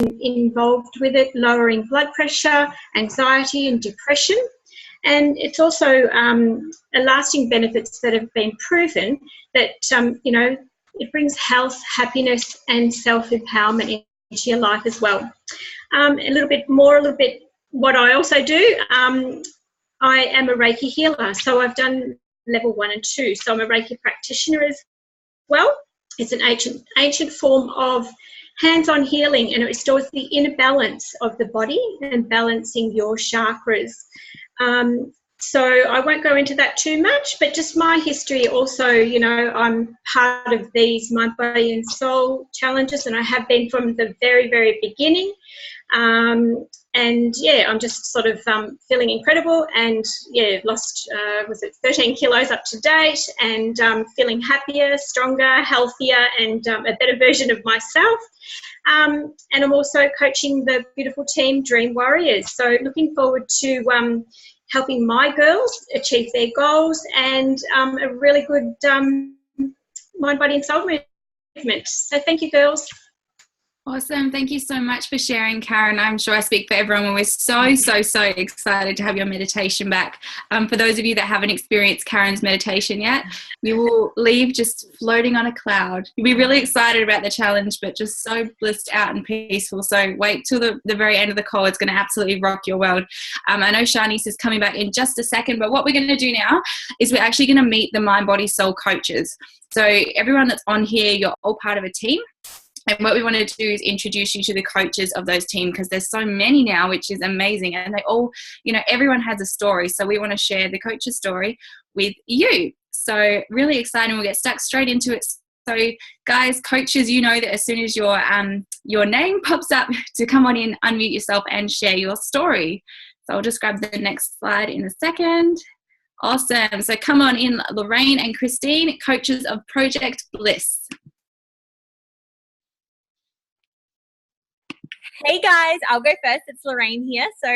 involved with it, lowering blood pressure, anxiety and depression. And it's also a lasting benefits that have been proven that, it brings health, happiness and self-empowerment into your life as well. A little bit what I also do, I am a Reiki healer. So I've done level 1 and 2. So I'm a Reiki practitioner as well. It's an ancient form of hands-on healing, and it restores the inner balance of the body and balancing your chakras. So I won't go into that too much, but just my history also, I'm part of these Mind, Body and Soul challenges, and I have been from the very, very beginning. And I'm just sort of feeling incredible, and lost 13 kilos up to date, and feeling happier, stronger, healthier, and a better version of myself. And I'm also coaching the beautiful team Dream Warriors. So looking forward to helping my girls achieve their goals, and a really good mind, body and soul movement. So thank you, girls. Awesome. Thank you so much for sharing, Karen. I'm sure I speak for everyone when we're so excited to have your meditation back. For those of you that haven't experienced Karen's meditation yet, you will leave just floating on a cloud. You'll be really excited about the challenge, but just so blissed out and peaceful. So wait till the very end of the call. It's going to absolutely rock your world. I know Shanice is coming back in just a second, but what we're going to do now is we're actually going to meet the Mind, Body, Soul coaches. So everyone that's on here, you're all part of a team. And what we want to do is introduce you to the coaches of those teams, because there's so many now, which is amazing. And they all, everyone has a story. So we want to share the coach's story with you. So really exciting. We'll get stuck straight into it. So guys, coaches, that as soon as your name pops up, to come on in, unmute yourself and share your story. So I'll just grab the next slide in a second. Awesome. So come on in, Lorraine and Christine, coaches of Project Bliss. Hey guys, I'll go first. It's Lorraine here. So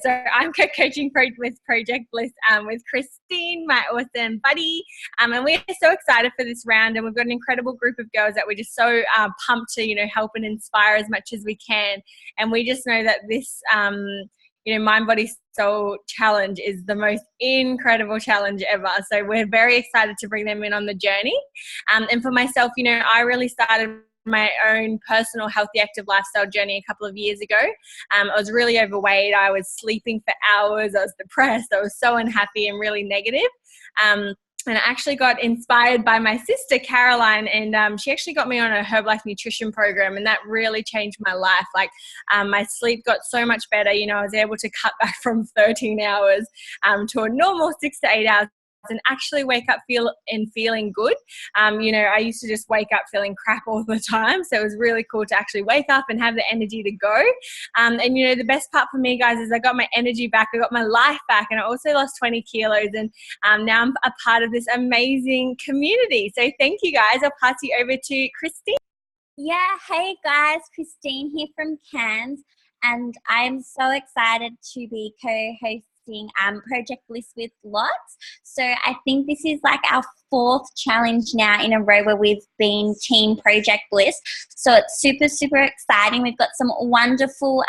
so I'm co-coaching with Project Bliss with Christine, my awesome buddy. And we're so excited for this round, and we've got an incredible group of girls that we're just so pumped to, help and inspire as much as we can. And we just know that this Mind, Body, Soul challenge is the most incredible challenge ever. So we're very excited to bring them in on the journey. And for myself, I really started my own personal healthy active lifestyle journey a couple of years ago. I was really overweight. I was sleeping for hours. I was depressed. I was so unhappy and really negative. And I actually got inspired by my sister, Caroline, and she actually got me on a Herbalife nutrition program, and that really changed my life. Like, my sleep got so much better. I was able to cut back from 13 hours to a normal 6 to 8 hours, and actually wake up feeling good. I used to just wake up feeling crap all the time. So it was really cool to actually wake up and have the energy to go. And the best part for me, guys, is I got my energy back. I got my life back, and I also lost 20 kilos. And now I'm a part of this amazing community. So thank you, guys. I'll pass you over to Christine. Yeah, hey guys, Christine here from Cairns, and I'm so excited to be co-hosting Project Bliss with Lots. So I think this is like our 4th challenge now in a row where we've been Team Project Bliss. So it's super exciting. We've got some wonderful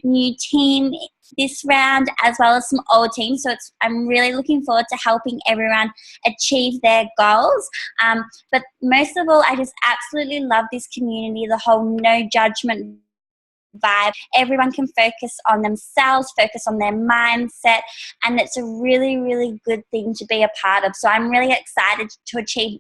new team this round, as well as some old teams. So I'm really looking forward to helping everyone achieve their goals. But most of all, I just absolutely love this community, the whole no judgment vibe. Everyone can focus on themselves, focus on their mindset, and it's a really good thing to be a part of. So I'm really excited to achieve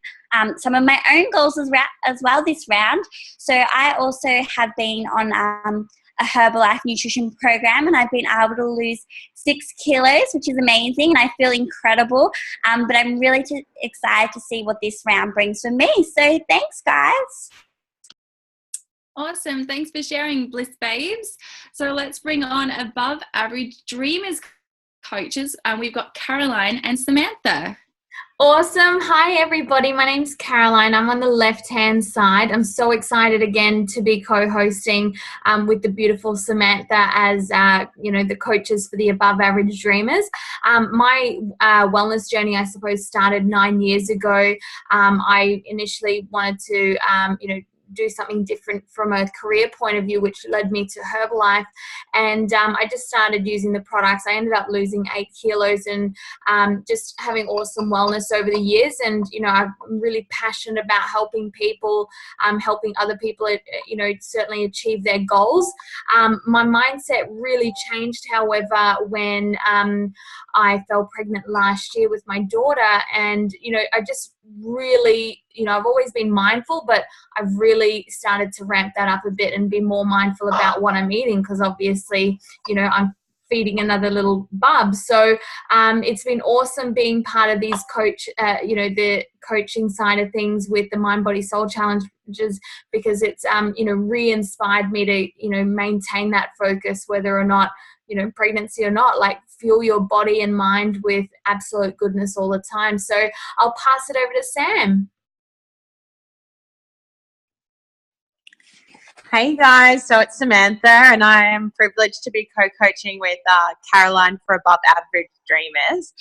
some of my own goals as well this round. So I also have been on a Herbalife nutrition program, and I've been able to lose 6 kilos, which is amazing, and I feel incredible. But I'm really excited to see what this round brings for me. So thanks, guys. Awesome. Thanks for sharing, Bliss Babes. So let's bring on Above Average Dreamers coaches. We've got Caroline and Samantha. Awesome. Hi, everybody. My name's Caroline. I'm on the left-hand side. I'm so excited again to be co-hosting with the beautiful Samantha as, the coaches for the Above Average Dreamers. My wellness journey, I suppose, started 9 years ago. I initially wanted to, do something different from a career point of view, which led me to Herbalife. And I just started using the products. I ended up losing 8 kilos and just having awesome wellness over the years. And, you know, I'm really passionate about helping people, helping other people, you know, certainly achieve their goals. My mindset really changed, however, when I fell pregnant last year with my daughter. And, you know, I just really, you know, I've always been mindful, but I've really started to ramp that up a bit and be more mindful about what I'm eating, because obviously, you know, I'm feeding another little bub. So it's been awesome being part of these you know, the coaching side of things with the Mind Body Soul challenges, because it's you know, re-inspired me to, you know, maintain that focus, whether or not, you know, pregnancy or not. Like, fuel your body and mind with absolute goodness all the time. So I'll pass it over to Sam. Hey guys, so it's Samantha, and I am privileged to be co-coaching with Caroline for Above Average Dreamers.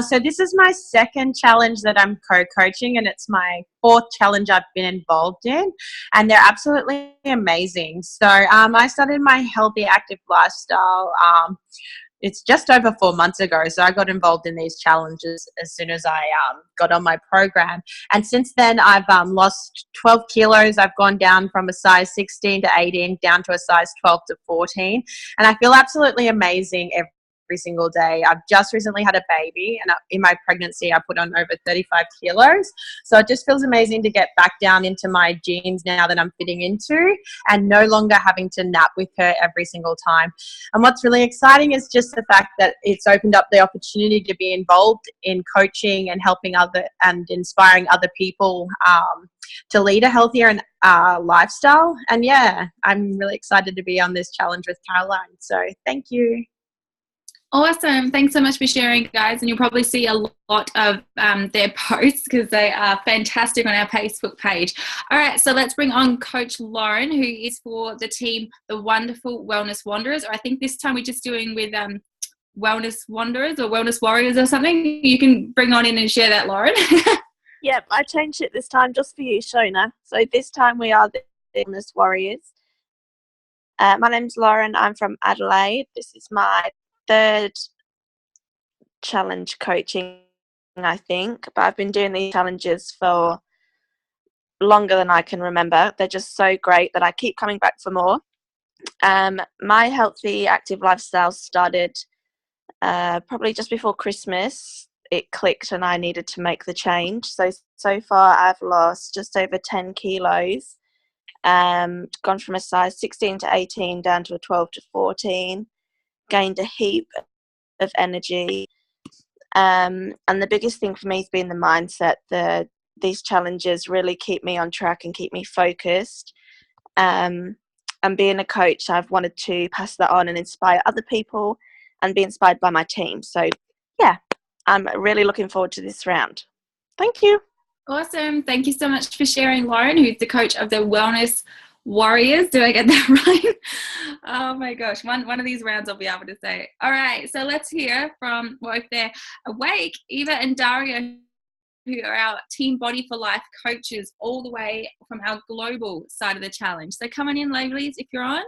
So this is my second challenge that I'm co-coaching, and it's my 4th challenge I've been involved in, and they're absolutely amazing. So I started my healthy, active lifestyle it's just over 4 months ago. So I got involved in these challenges as soon as I got on my program. And since then, I've lost 12 kilos. I've gone down from a size 16 to 18 down to a size 12 to 14. And I feel absolutely amazing every single day. I've just recently had a baby, and in my pregnancy, I put on over 35 kilos. So it just feels amazing to get back down into my jeans now that I'm fitting into, and no longer having to nap with her every single time. And what's really exciting is just the fact that it's opened up the opportunity to be involved in coaching and helping and inspiring other people to lead a healthier lifestyle. And yeah, I'm really excited to be on this challenge with Caroline. So thank you. Awesome. Thanks so much for sharing, guys. And you'll probably see a lot of their posts, because they are fantastic, on our Facebook page. All right, so let's bring on Coach Lauren, who is for the team, the Wonderful Wellness Wanderers. Or I think this time we're just doing with Wellness Wanderers or Wellness Warriors or something. You can bring on in and share that, Lauren. Yep, I changed it this time just for you, Shona. So this time we are the Wellness Warriors. My name's Lauren. I'm from Adelaide. This is my 3rd challenge coaching, I think, but I've been doing these challenges for longer than I can remember. They're just so great that I keep coming back for more. My healthy, active lifestyle started probably just before Christmas. It clicked and I needed to make the change. So far I've lost just over 10 kilos, gone from a size 16 to 18 down to a 12 to 14. Gained a heap of energy, and the biggest thing for me has been the mindset. These challenges really keep me on track and keep me focused, and being a coach, I've wanted to pass that on and inspire other people and be inspired by my team. So yeah, I'm really looking forward to this round. Thank you. Awesome. Thank you so much for sharing, Lauren, who's the coach of the Wellness Warriors. Do I get that right? Oh my gosh, one of these rounds I'll be able to say. All right, so let's hear from, well, if they're awake, Eva and Daria, who are our Team Body for Life coaches, all the way from our global side of the challenge. So come on in, ladies, if you're on.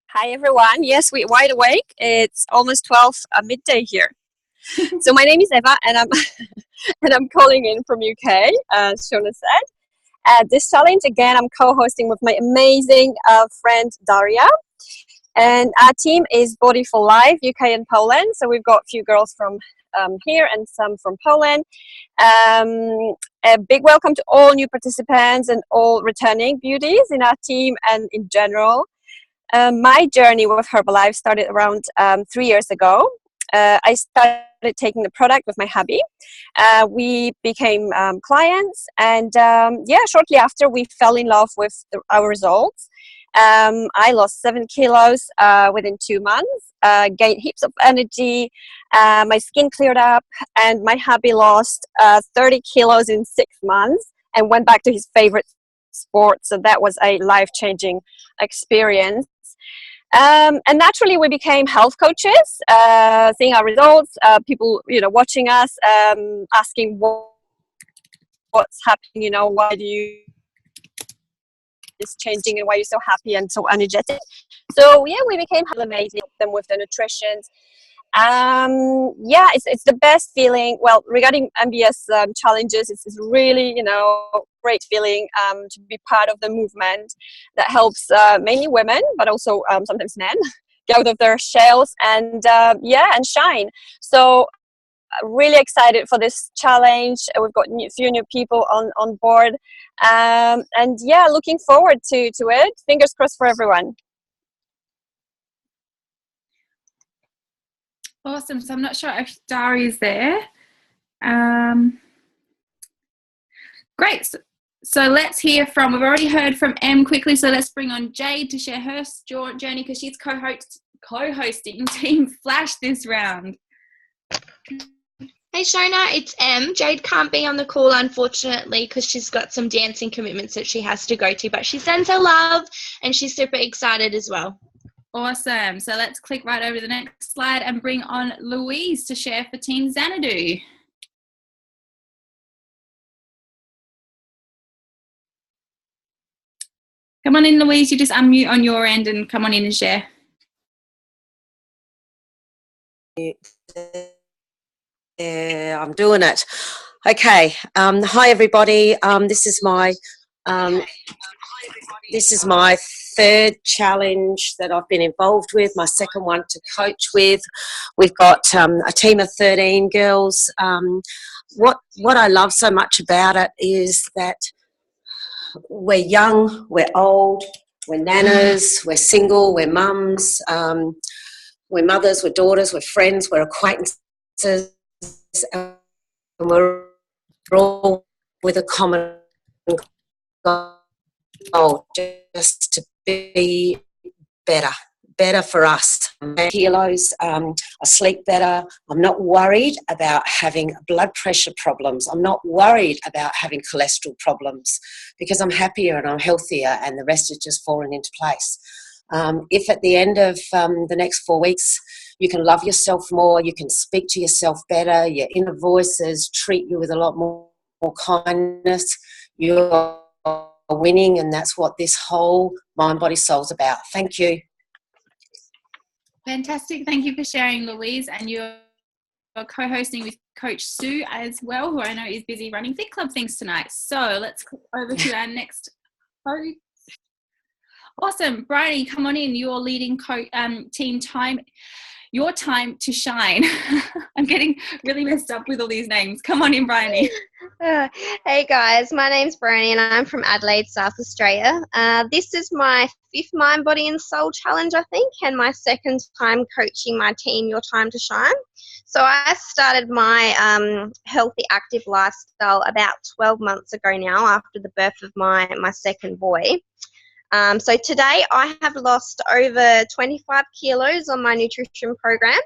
Hi everyone. Yes, we're wide awake. It's almost 12 midday here. So my name is Eva, and I'm calling in from UK, as Shona said. This challenge, again, I'm co-hosting with my amazing friend Daria. And our team is Body for Life, UK and Poland. So we've got a few girls from here and some from Poland. A big welcome to all new participants and all returning beauties in our team and in general. My journey with Herbalife started around 3 years ago. I started taking the product with my hubby. We became clients, and shortly after we fell in love with our results. I lost 7 kilos within 2 months, gained heaps of energy, my skin cleared up, and my hubby lost 30 kilos in 6 months and went back to his favorite sport. So that was a life-changing experience. And naturally, we became health coaches, seeing our results, people, watching us, asking what's happening, why do you is changing and why you're so happy and so energetic. So yeah, we became amazing them with the nutrition. It's the best feeling. Well, regarding MBS challenges, it's really great feeling to be part of the movement that helps mainly women, but also sometimes men get out of their shells and shine. So really excited for this challenge. We've got a few new people on board, looking forward to it. Fingers crossed for everyone. Awesome. So I'm not sure if Dari is there. Great. So let's hear from, we've already heard from Em quickly, so let's bring on Jade to share her journey because she's co-hosting Team Flash this round. Hey Shona, it's Em. Jade can't be on the call unfortunately because she's got some dancing commitments that she has to go to, but she sends her love and she's super excited as well. Awesome. So let's click right over to the next slide and bring on Louise to share for Team Xanadu. Come on in, Louise. You just unmute on your end and come on in and share. Yeah, I'm doing it. Okay. Hi, everybody. This is my third challenge that I've been involved with, my second one to coach with. We've got a team of 13 girls. What I love so much about it is that we're young, we're old, we're nanas, we're single, we're mums, we're mothers, we're daughters, we're friends, we're acquaintances, and we're all with a common goal, just to be better for us. Kilos, I sleep better. I'm not worried about having blood pressure problems. I'm not worried about having cholesterol problems because I'm happier and I'm healthier and the rest is just falling into place. If at the end of the next 4 weeks you can love yourself more, you can speak to yourself better, your inner voices treat you with a lot more kindness, you're winning, and that's what this whole Mind, Body, Soul's about. Thank you. Fantastic. Thank you for sharing, Louise. And you're co-hosting with Coach Sue as well, who I know is busy running Fit Club things tonight. So let's click over to our next coach. Awesome. Bryony, come on in. You're leading team time. Your time to shine. I'm getting really messed up with all these names. Come on in, Bryony. Hey guys, my name's Bryony and I'm from Adelaide, South Australia. This is my 5th Mind, Body and Soul challenge, I think, and my 2nd time coaching my team, Your Time to Shine. So I started my healthy, active lifestyle about 12 months ago now after the birth of my second boy. So today I have lost over 25 kilos on my nutrition program,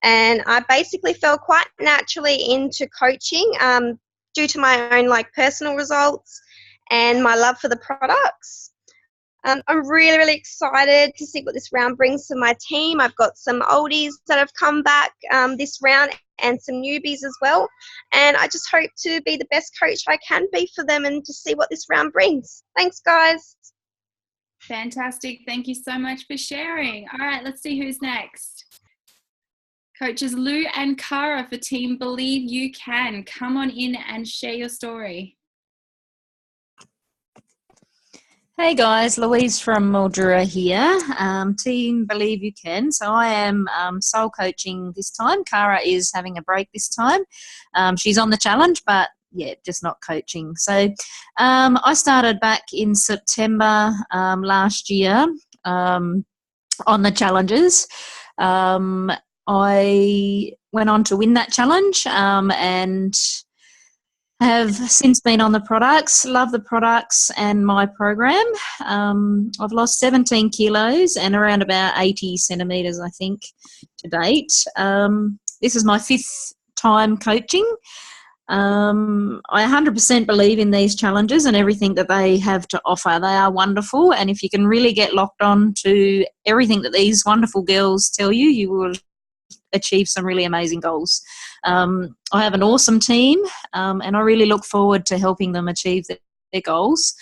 and I basically fell quite naturally into coaching due to my own personal results and my love for the products. I'm really, really excited to see what this round brings to my team. I've got some oldies that have come back this round and some newbies as well, and I just hope to be the best coach I can be for them and to see what this round brings. Thanks, guys. Fantastic. Thank you so much for sharing. All right, let's see who's next. Coaches Lou and Cara for Team Believe You Can. Come on in and share your story. Hey guys, Louise from Mildura here. Team Believe You Can. So I am soul coaching this time. Cara is having a break this time. She's on the challenge, but just not coaching. So I started back in September last year on the challenges. I went on to win that challenge and have since been on the products, love the products and my program. I've lost 17 kilos and around about 80 centimetres, I think, to date. This is my 5th time coaching. I 100% believe in these challenges and everything that they have to offer. They are wonderful, and if you can really get locked on to everything that these wonderful girls tell you, you will achieve some really amazing goals. I have an awesome team, and I really look forward to helping them achieve their goals.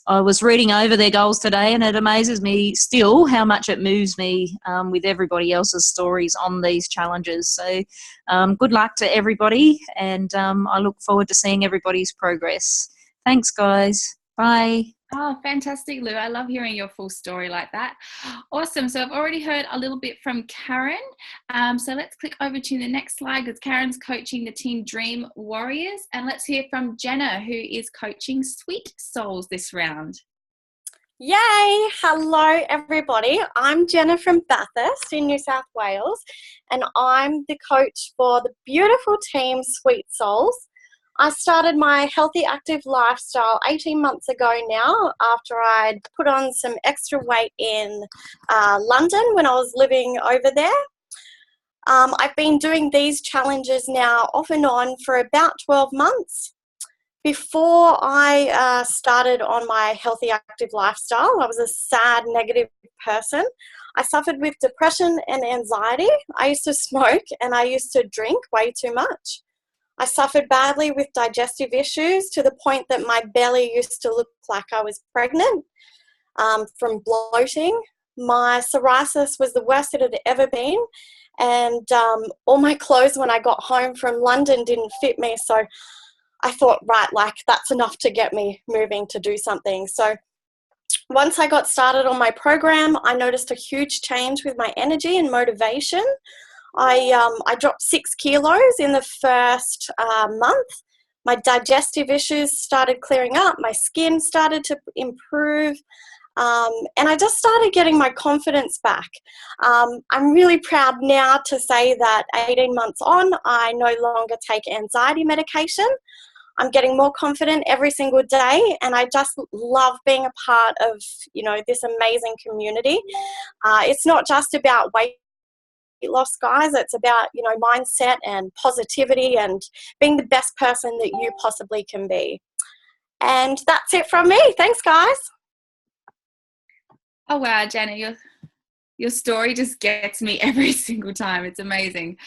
I was reading over their goals today, and it amazes me still how much it moves me with everybody else's stories on these challenges. So good luck to everybody, and I look forward to seeing everybody's progress. Thanks, guys. Bye. Oh, fantastic, Lou. I love hearing your full story like that. Awesome. So I've already heard a little bit from Karen. So let's click over to the next slide because Karen's coaching the Team Dream Warriors. And let's hear from Jenna, who is coaching Sweet Souls this round. Yay! Hello, everybody. I'm Jenna from Bathurst in New South Wales, and I'm the coach for the beautiful team Sweet Souls. I started my healthy active lifestyle 18 months ago now after I'd put on some extra weight in London when I was living over there. I've been doing these challenges now off and on for about 12 months. Before I started on my healthy active lifestyle, I was a sad, negative person. I suffered with depression and anxiety. I used to smoke and I used to drink way too much. I suffered badly with digestive issues to the point that my belly used to look like I was pregnant from bloating. My psoriasis was the worst it had ever been, and all my clothes when I got home from London didn't fit me, so I thought, right, like that's enough to get me moving to do something. So once I got started on my program, I noticed a huge change with my energy and motivation. I dropped 6 kilos in the first month. My digestive issues started clearing up. My skin started to improve. And I just started getting my confidence back. I'm really proud now to say that 18 months on, I no longer take anxiety medication. I'm getting more confident every single day, and I just love being a part of, this amazing community. It's not just about weight loss, guys. It's about, mindset and positivity and being the best person that you possibly can be. And that's it from me. Thanks, guys. Oh, wow, Jenna, your story just gets me every single time. It's amazing.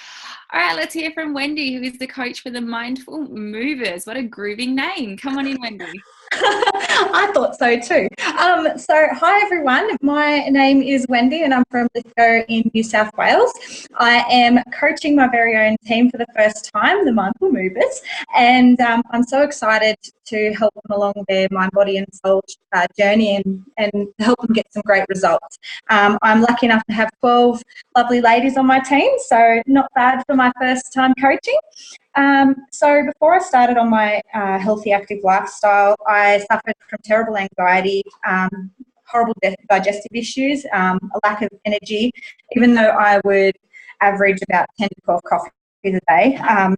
All right, let's hear from Wendy, who is the coach for the Mindful Movers. What a grooving name. Come on in, Wendy. I thought so too. So hi everyone, my name is Wendy and I'm from Lithgow in New South Wales. I am coaching my very own team for the first time, the Mindful Movers, and I'm so excited to help them along their mind, body and soul journey and help them get some great results. I'm lucky enough to have 12 lovely ladies on my team, so not bad for my first time coaching. So before I started on my healthy active lifestyle, I suffered from terrible anxiety, horrible digestive issues, a lack of energy, even though I would average about 10 to 12 coffees a day. I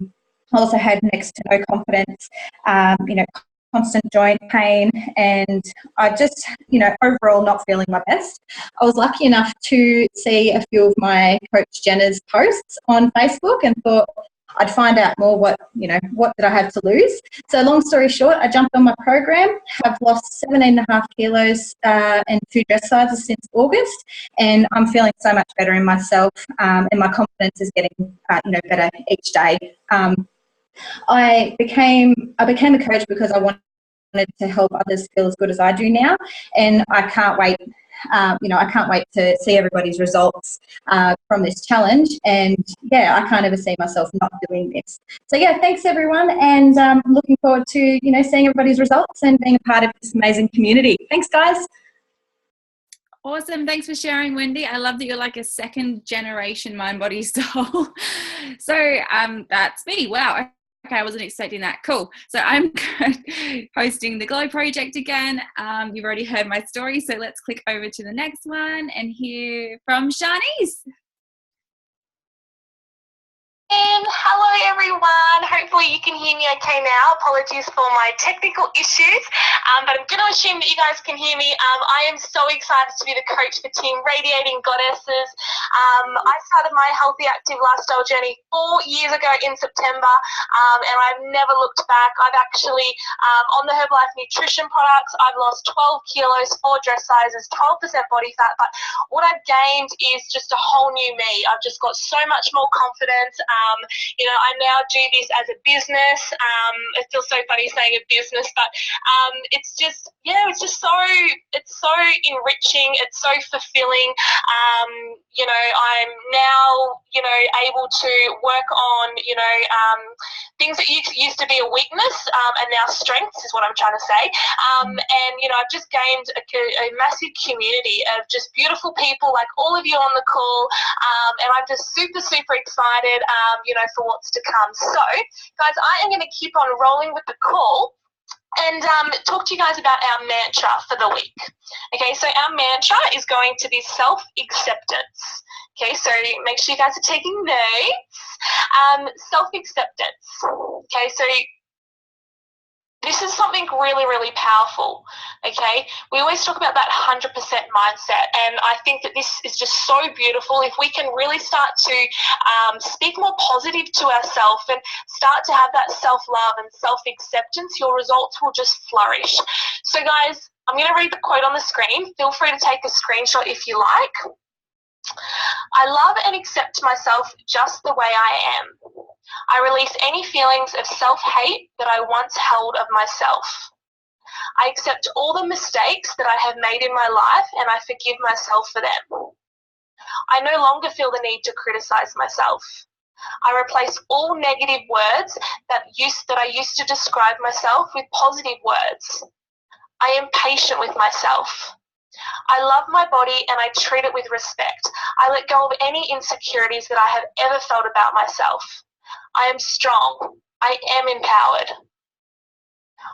also had next to no confidence, constant joint pain, and I just, overall not feeling my best. I was lucky enough to see a few of my coach Jenna's posts on Facebook and thought I'd find out more what did I have to lose. So long story short, I jumped on my program, have lost 17.5 kilos and 2 dress sizes since August, and I'm feeling so much better in myself, and my confidence is getting better each day. I became a coach because I wanted to help others feel as good as I do now, and I can't wait. I can't wait to see everybody's results from this challenge, and I can't ever see myself not doing this. So thanks everyone, and looking forward to seeing everybody's results and being a part of this amazing community. Thanks, guys. Awesome. Thanks for sharing, Wendy. I love that you're like a second generation mind, body, soul. So that's me. Wow. Okay, I wasn't expecting that. Cool. So I'm hosting the Glow Project again. You've already heard my story, so let's click over to the next one and hear from Shanice. Hello everyone. Hopefully you can hear me okay now. Apologies for my technical issues, but I'm going to assume that you guys can hear me. I am so excited to be the coach for Team Radiating Goddesses. I started my healthy active lifestyle journey 4 years ago in September, and I've never looked back. I've actually, on the Herbalife nutrition products, I've lost 12 kilos, 4 dress sizes, 12% body fat, but what I've gained is just a whole new me. I've just got so much more confidence. I now do this as a business. It feels so funny saying a business, but it's just so enriching. It's so fulfilling. I'm now, able to work on, things that used to be a weakness and now strengths is what I'm trying to say. I've just gained a massive community of just beautiful people like all of you on the call, and I'm just super, super excited, for what's to come. So, guys, I am going to keep on rolling with the call and talk to you guys about our mantra for the week. Okay, so our mantra is going to be self-acceptance. Okay, so make sure you guys are taking notes. Self-acceptance. Okay, so this is something really, really powerful, okay? We always talk about that 100% mindset, and I think that this is just so beautiful. If we can really start to speak more positive to ourselves and start to have that self-love and self-acceptance, your results will just flourish. So guys, I'm going to read the quote on the screen. Feel free to take a screenshot if you like. I love and accept myself just the way I am. I release any feelings of self-hate that I once held of myself. I accept all the mistakes that I have made in my life and I forgive myself for them. I no longer feel the need to criticize myself. I replace all negative words that I used to describe myself with positive words. I am patient with myself. I love my body and I treat it with respect. I let go of any insecurities that I have ever felt about myself. I am strong. I am empowered.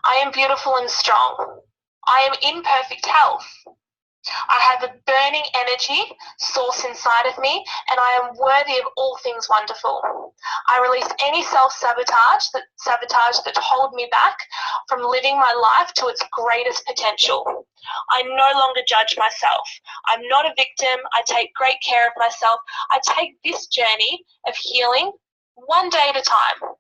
I am beautiful and strong. I am in perfect health. I have a burning energy source inside of me and I am worthy of all things wonderful. I release any self-sabotage that hold me back from living my life to its greatest potential. I no longer judge myself. I'm not a victim. I take great care of myself. I take this journey of healing one day at a time.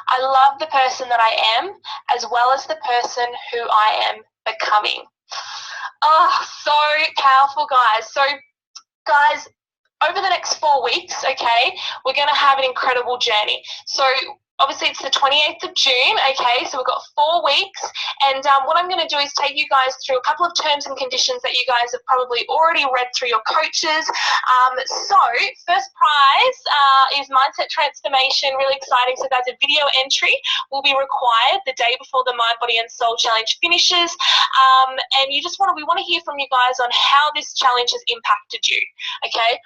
I love the person that I am as well as the person who I am becoming. Oh, so powerful, guys. So, guys, over the next 4 weeks, okay, we're going to have an incredible journey. So, obviously, it's the 28th of June, okay, so we've got 4 weeks, and what I'm going to do is take you guys through a couple of terms and conditions that you guys have probably already read through your coaches. So, first prize is Mindset Transformation, really exciting. So, guys, a video entry will be required the day before the Mind, Body and Soul Challenge finishes, and we want to hear from you guys on how this challenge has impacted you, okay?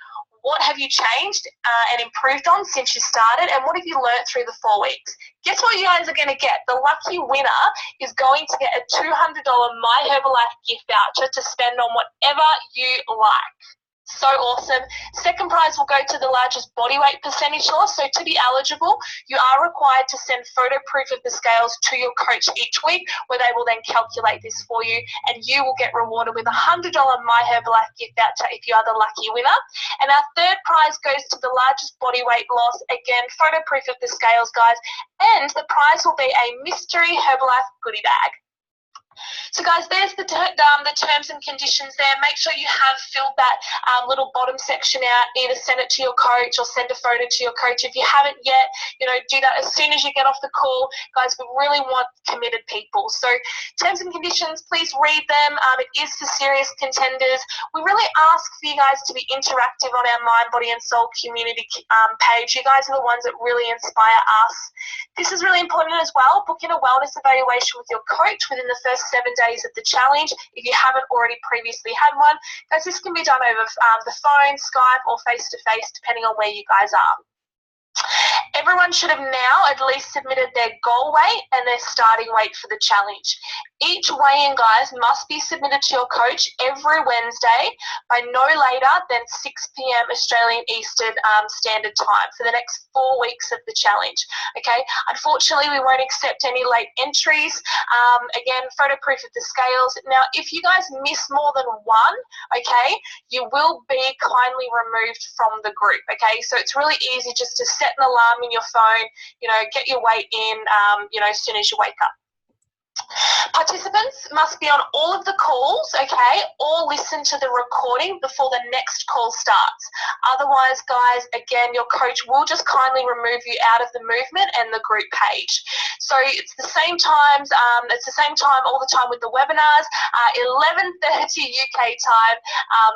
What have you changed and improved on since you started, and what have you learnt through the 4 weeks? Guess what you guys are going to get? The lucky winner is going to get a $200 My Herbalife gift voucher to spend on whatever you like. So awesome. Second prize will go to the largest body weight percentage loss. So to be eligible, you are required to send photo proof of the scales to your coach each week, where they will then calculate this for you, and you will get rewarded with a $100 My Herbalife gift voucher if you are the lucky winner. And our third prize goes to the largest body weight loss. Again, photo proof of the scales, guys. And the prize will be a mystery Herbalife goodie bag. So guys, there's the terms and conditions there. Make sure you have filled that little bottom section out. Either send it to your coach or send a photo to your coach. If you haven't yet, do that as soon as you get off the call. Guys, we really want committed people. So terms and conditions, please read them. It is for serious contenders. We really ask for you guys to be interactive on our Mind, Body and Soul community page. You guys are the ones that really inspire us. This is really important as well. Book in a wellness evaluation with your coach within the first 7 days of the challenge if you haven't already previously had one. Guys, this can be done over the phone, Skype or face-to-face depending on where you guys are. Everyone should have now at least submitted their goal weight and their starting weight for the challenge. Each weigh-in, guys, must be submitted to your coach every Wednesday by no later than 6 p.m. Australian Eastern Standard Time for the next 4 weeks of the challenge, okay? Unfortunately, we won't accept any late entries. Again, photo proof of the scales. Now, if you guys miss more than one, okay, you will be kindly removed from the group, okay? So it's really easy just to set an alarm in your phone, you know, get your weight in, you know, as soon as you wake up. Participants must be on all of the calls, okay, or listen to the recording before the next call starts. Otherwise, guys, again, your coach will just kindly remove you out of the movement and the group page. So it's the same times, it's the same time all the time with the webinars, 11:30 UK time,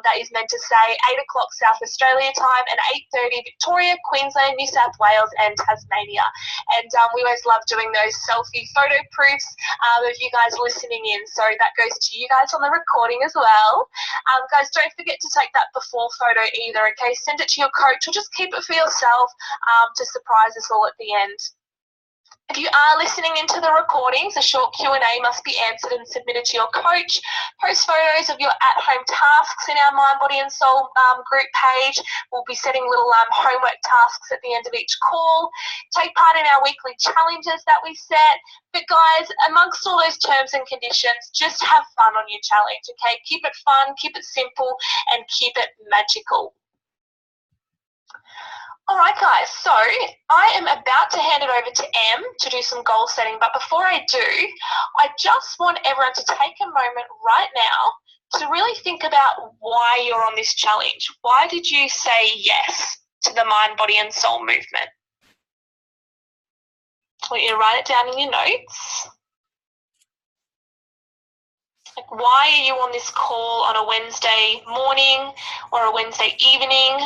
that is meant to say 8 o'clock South Australia time, and 8:30 Victoria, Queensland, New South Wales and Tasmania. And we always love doing those selfie photo proofs of you guys listening in, so that goes to you guys on the recording as well. Guys, don't forget to take that before photo either, okay? Send it to your coach or just keep it for yourself to surprise us all at the end. If you are listening into the recordings, a short Q&A must be answered and submitted to your coach. Post photos of your at-home tasks in our Mind, Body and Soul group page. We'll be setting little homework tasks at the end of each call. Take part in our weekly challenges that we set. But guys, amongst all those terms and conditions, just have fun on your challenge, okay? Keep it fun, keep it simple, and keep it magical. All right, guys, so I am about to hand it over to Em to do some goal setting, but before I do, I just want everyone to take a moment right now to really think about why you're on this challenge. Why did you say yes to the Mind, Body and Soul movement? I want you to write it down in your notes. Like, why are you on this call on a Wednesday morning or a Wednesday evening?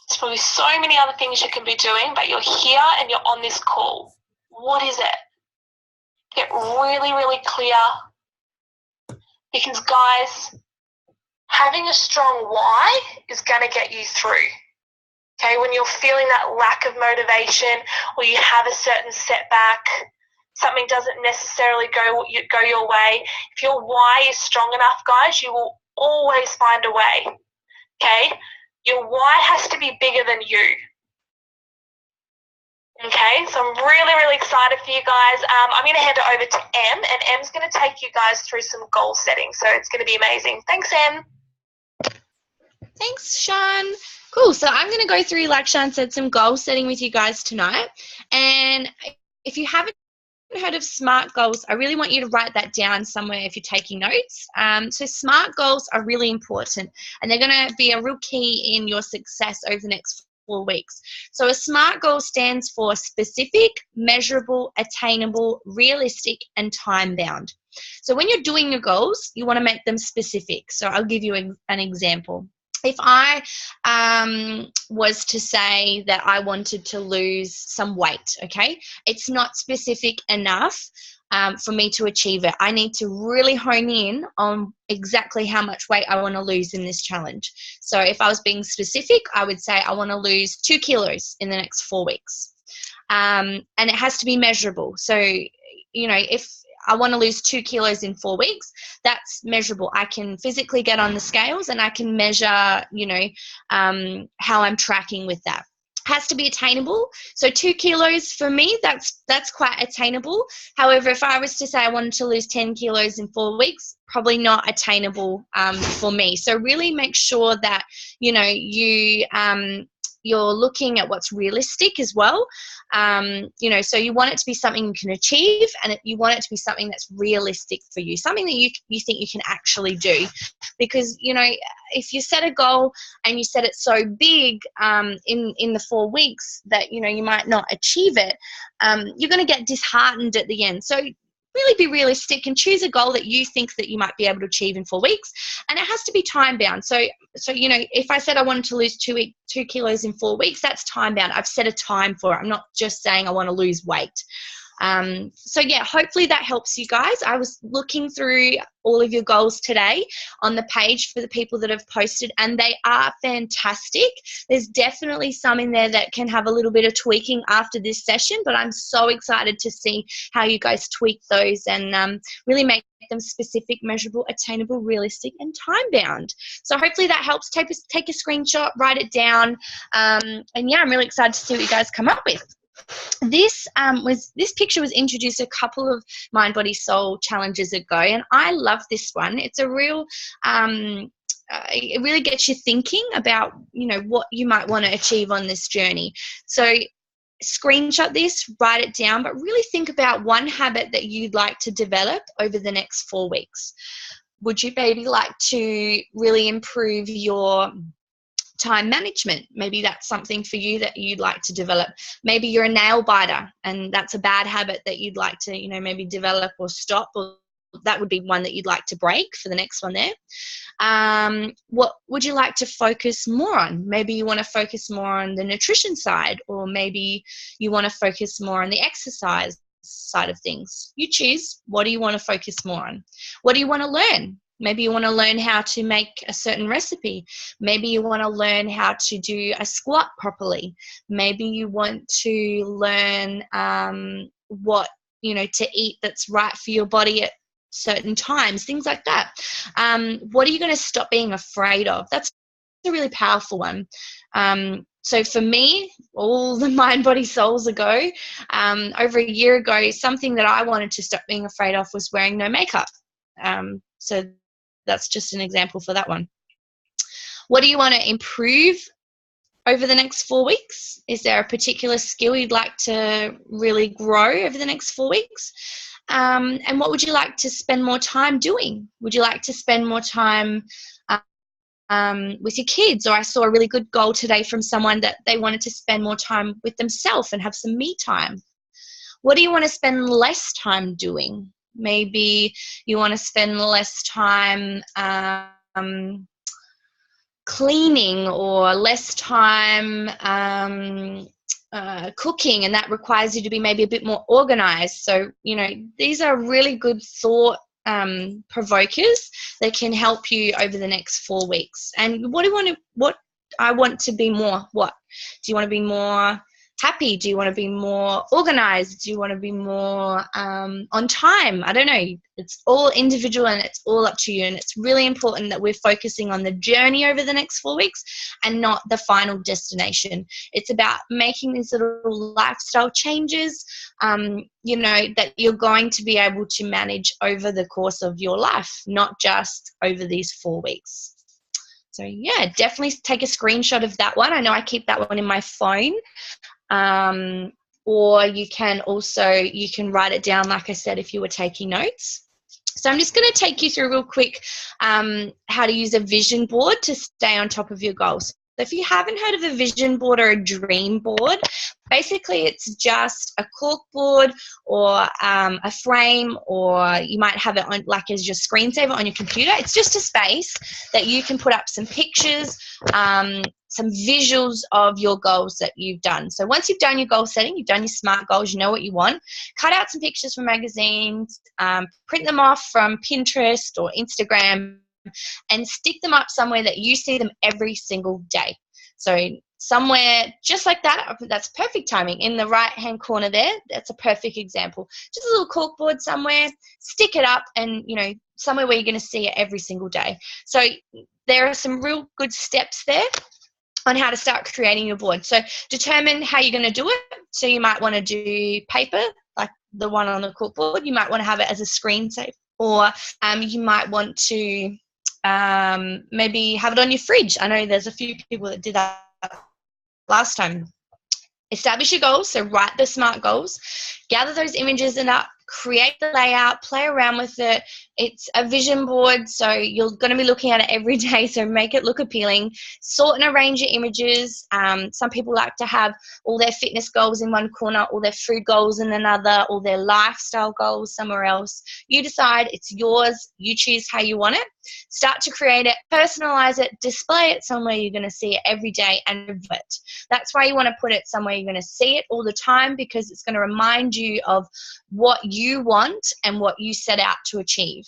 There's probably so many other things you can be doing, but you're here and you're on this call. What is it? Get really, really clear. Because, guys, having a strong why is going to get you through. Okay, when you're feeling that lack of motivation or you have a certain setback, something doesn't necessarily go your way, if your why is strong enough, guys, you will always find a way. Okay? Your why has to be bigger than you. Okay, so I'm really, really excited for you guys. I'm going to hand it over to Em, and Em's going to take you guys through some goal setting. So it's going to be amazing. Thanks, Em. Thanks, Sean. Cool. So I'm going to go through, like Sean said, some goal setting with you guys tonight. And if you haven't heard of SMART goals, I really want you to write that down somewhere if you're taking notes. So SMART goals are really important, and they're going to be a real key in your success over the next 4 weeks. So a SMART goal stands for specific, measurable, attainable, realistic, and time-bound. So when you're doing your goals, you want to make them specific. So I'll give you an example. If I was to say that I wanted to lose some weight, okay, it's not specific enough for me to achieve it. I need to really hone in on exactly how much weight I want to lose in this challenge. So if I was being specific, I would say I want to lose 2 kilos in the next 4 weeks. And it has to be measurable. So, you know, if I want to lose 2 kilos in 4 weeks, that's measurable. I can physically get on the scales and I can measure, you know, how I'm tracking with that. Has to be attainable. So 2 kilos for me, that's quite attainable. However, if I was to say I wanted to lose 10 kilos in 4 weeks, probably not attainable for me. So really make sure that, you know, you're looking at what's realistic as well. You know, so you want it to be something you can achieve, and you want it to be something that's realistic for you, something that you think you can actually do. Because, you know, if you set a goal and you set it so big in the 4 weeks that, you know, you might not achieve it, you're going to get disheartened at the end. So really be realistic and choose a goal that you think that you might be able to achieve in 4 weeks, and it has to be time bound. So you know, if I said I wanted to lose 2 kilos in 4 weeks, that's time bound. I've set a time for it. I'm not just saying I want to lose weight. So yeah, hopefully that helps you guys. I was looking through all of your goals today on the page for the people that have posted, and they are fantastic. There's definitely some in there that can have a little bit of tweaking after this session, but I'm so excited to see how you guys tweak those and really make them specific, measurable, attainable, realistic, and time-bound. So hopefully that helps. Take a screenshot, write it down, and yeah, I'm really excited to see what you guys come up with. This picture was introduced a couple of Mind Body Soul challenges ago, and I love this one. It's a real it really gets you thinking about, you know, what you might want to achieve on this journey. So screenshot this, write it down, but really think about one habit that you'd like to develop over the next 4 weeks. Would you maybe like to really improve your time management? Maybe that's something for you that you'd like to develop. Maybe you're a nail biter and that's a bad habit that you'd like to, you know, maybe develop or stop, or that would be one that you'd like to break for the next one there. What would you like to focus more on? Maybe you want to focus more on the nutrition side, or maybe you want to focus more on the exercise side of things. You choose. What do you want to focus more on? What do you want to learn? Maybe you want to learn how to make a certain recipe. Maybe you want to learn how to do a squat properly. Maybe you want to learn what, you know, to eat that's right for your body at certain times, things like that. What are you going to stop being afraid of? That's a really powerful one. So for me, all the Mind Body Souls ago, over a year ago, something that I wanted to stop being afraid of was wearing no makeup. So that's just an example for that one. What do you want to improve over the next 4 weeks? Is there a particular skill you'd like to really grow over the next 4 weeks? And what would you like to spend more time doing? Would you like to spend more time with your kids? Or I saw a really good goal today from someone that they wanted to spend more time with themselves and have some me time. What do you want to spend less time doing? Maybe you want to spend less time cleaning, or less time cooking, and that requires you to be maybe a bit more organized. So, you know, these are really good thought provokers that can help you over the next 4 weeks. And what I want to be more, what? Do you want to be more happy? Do you want to be more organized? Do you want to be more on time? I don't know. It's all individual and it's all up to you. And it's really important that we're focusing on the journey over the next 4 weeks and not the final destination. It's about making these little lifestyle changes, you know, that you're going to be able to manage over the course of your life, not just over these 4 weeks. So yeah, definitely take a screenshot of that one. I know I keep that one in my phone. Or you can write it down, like I said, if you were taking notes. So I'm just going to take you through real quick how to use a vision board to stay on top of your goals. So if you haven't heard of a vision board or a dream board, basically it's just a cork board or a frame, or you might have it on like as your screensaver on your computer. It's just a space that you can put up some pictures, some visuals of your goals that you've done. So once you've done your goal setting, you've done your SMART goals, you know what you want, cut out some pictures from magazines, print them off from Pinterest or Instagram, and stick them up somewhere that you see them every single day. So somewhere just like that, that's perfect timing. In the right-hand corner there, that's a perfect example. Just a little corkboard somewhere, stick it up, and, you know, somewhere where you're going to see it every single day. So there are some real good steps there on how to start creating your board. So determine how you're going to do it. So you might want to do paper, like the one on the corkboard. You might want to have it as a screensaver, or you might want to maybe have it on your fridge. I know there's a few people that did that last time. Establish your goals, so write the SMART goals, gather those images and up create the layout, play around with it. It's a vision board, so you're going to be looking at it every day, so make it look appealing. Sort and arrange your images. Some people like to have all their fitness goals in one corner, all their food goals in another, all their lifestyle goals somewhere else. You decide, it's yours. You choose how you want it. Start to create it, personalize it, display it somewhere you're going to see it every day, and review it. That's why you want to put it somewhere you're going to see it all the time, because it's going to remind you of what you want and what you set out to achieve.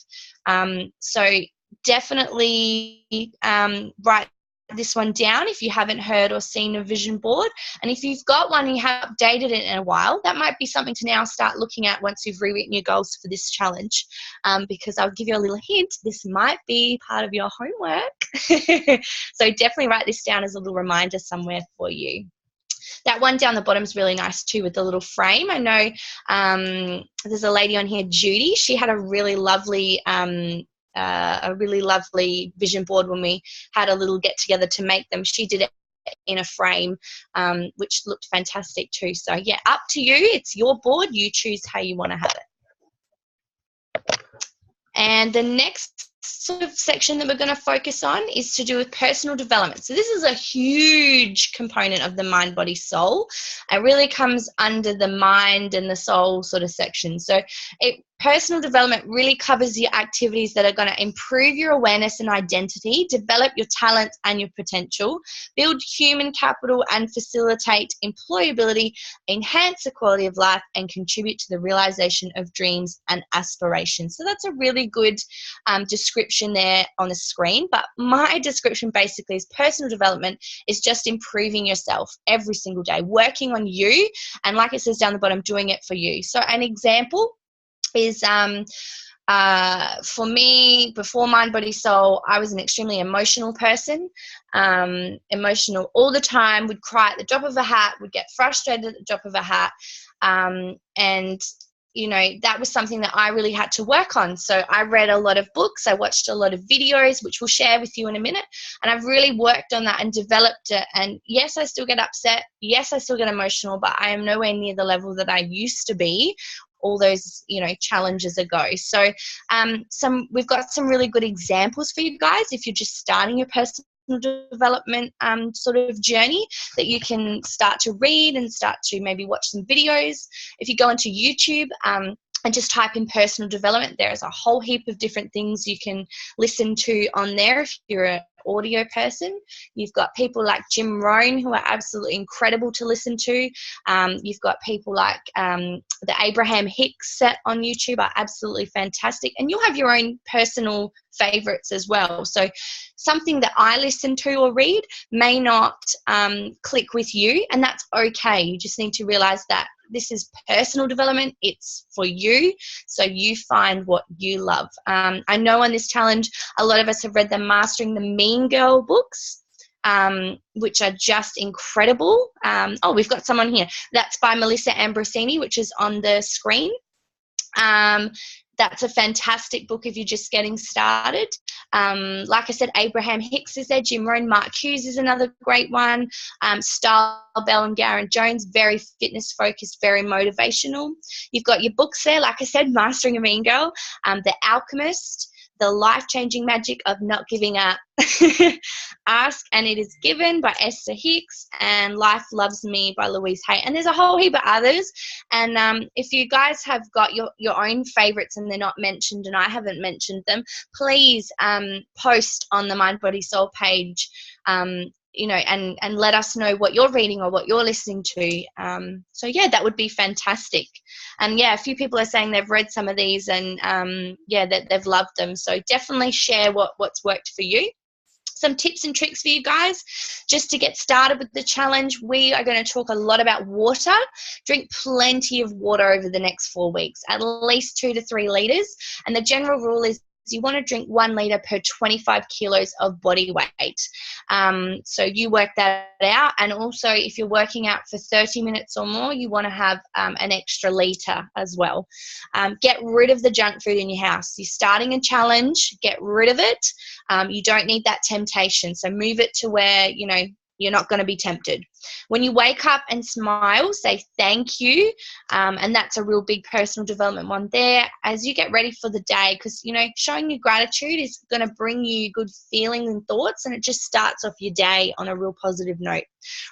So definitely write this one down if you haven't heard or seen a vision board. And if you've got one and you haven't updated it in a while, that might be something to now start looking at once you've rewritten your goals for this challenge, because I'll give you a little hint, this might be part of your homework. So definitely write this down as a little reminder somewhere for you. That one down the bottom is really nice too, with the little frame. I know there's a lady on here, Judy. She had a really lovely vision board when we had a little get together to make them. She did it in a frame, which looked fantastic too. So yeah, up to you. It's your board. You choose how you want to have it. And the next sort of section that we're going to focus on is to do with personal development. So this is a huge component of the mind, body, soul. It really comes under the mind and the soul sort of section. So personal development really covers your activities that are going to improve your awareness and identity, develop your talents and your potential, build human capital and facilitate employability, enhance the quality of life, and contribute to the realization of dreams and aspirations. So that's a really good description there on the screen. But my description basically is personal development is just improving yourself every single day, working on you, and like it says down the bottom, doing it for you. So an example is for me, before Mind, Body, Soul, I was an extremely emotional person, emotional all the time, would cry at the drop of a hat, would get frustrated at the drop of a hat, and you know, that was something that I really had to work on. So I read a lot of books, I watched a lot of videos, which we'll share with you in a minute, and I've really worked on that and developed it. And yes, I still get upset, yes, I still get emotional, but I am nowhere near the level that I used to be all those, you know, challenges ago. So we've got some really good examples for you guys if you're just starting your personal development sort of journey, that you can start to read and start to maybe watch some videos. If you go into YouTube and just type in personal development, there's a whole heap of different things you can listen to on there if you're an audio person. You've got people like Jim Rohn, who are absolutely incredible to listen to. You've got people like the Abraham Hicks set on YouTube are absolutely fantastic, and you'll have your own personal favorites as well. So something that I listen to or read may not click with you, and that's okay. You just need to realize that this is personal development. It's for you, so you find what you love. I know on this challenge, a lot of us have read the Mastering the Mean Girl books, which are just incredible. Oh, we've got someone here. That's by Melissa Ambrosini, which is on the screen. That's a fantastic book if you're just getting started. Like I said, Abraham Hicks is there, Jim Rohn, Mark Hughes is another great one. Style Bell and Garen Jones, very fitness focused, very motivational. You've got your books there, like I said, Mastering a Mean Girl, The Alchemist, The Life-Changing Magic of Not Giving Up, Ask and It Is Given by Esther Hicks, and Life Loves Me by Louise Hay. And there's a whole heap of others. And if you guys have got your own favorites and they're not mentioned and I haven't mentioned them, please post on the Mind, Body, Soul page, you know, and let us know what you're reading or what you're listening to. So yeah, that would be fantastic. And yeah, a few people are saying they've read some of these and yeah, that they've loved them. So definitely share what's worked for you. Some tips and tricks for you guys just to get started with the challenge. We are going to talk a lot about water. Drink plenty of water over the next 4 weeks, at least 2 to 3 litres. And the general rule is you want to drink 1 litre per 25 kilos of body weight. So you work that out. And also if you're working out for 30 minutes or more, you want to have an extra litre as well. Get rid of the junk food in your house. You're starting a challenge, get rid of it. You don't need that temptation. So move it to where, you know, you're not going to be tempted. When you wake up and smile, say thank you. And that's a real big personal development one there as you get ready for the day, because, you know, showing your gratitude is going to bring you good feelings and thoughts, and it just starts off your day on a real positive note.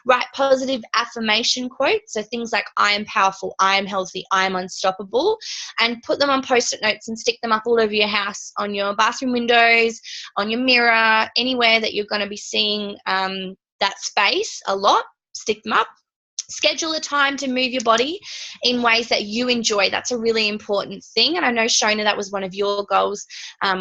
Write positive affirmation quotes, so things like I am powerful, I am healthy, I am unstoppable, and put them on post-it notes and stick them up all over your house, on your bathroom windows, on your mirror, anywhere that you're going to be seeing that space a lot. Stick them up. Schedule a time to move your body in ways that you enjoy. That's a really important thing. And I know, Shona, that was one of your goals,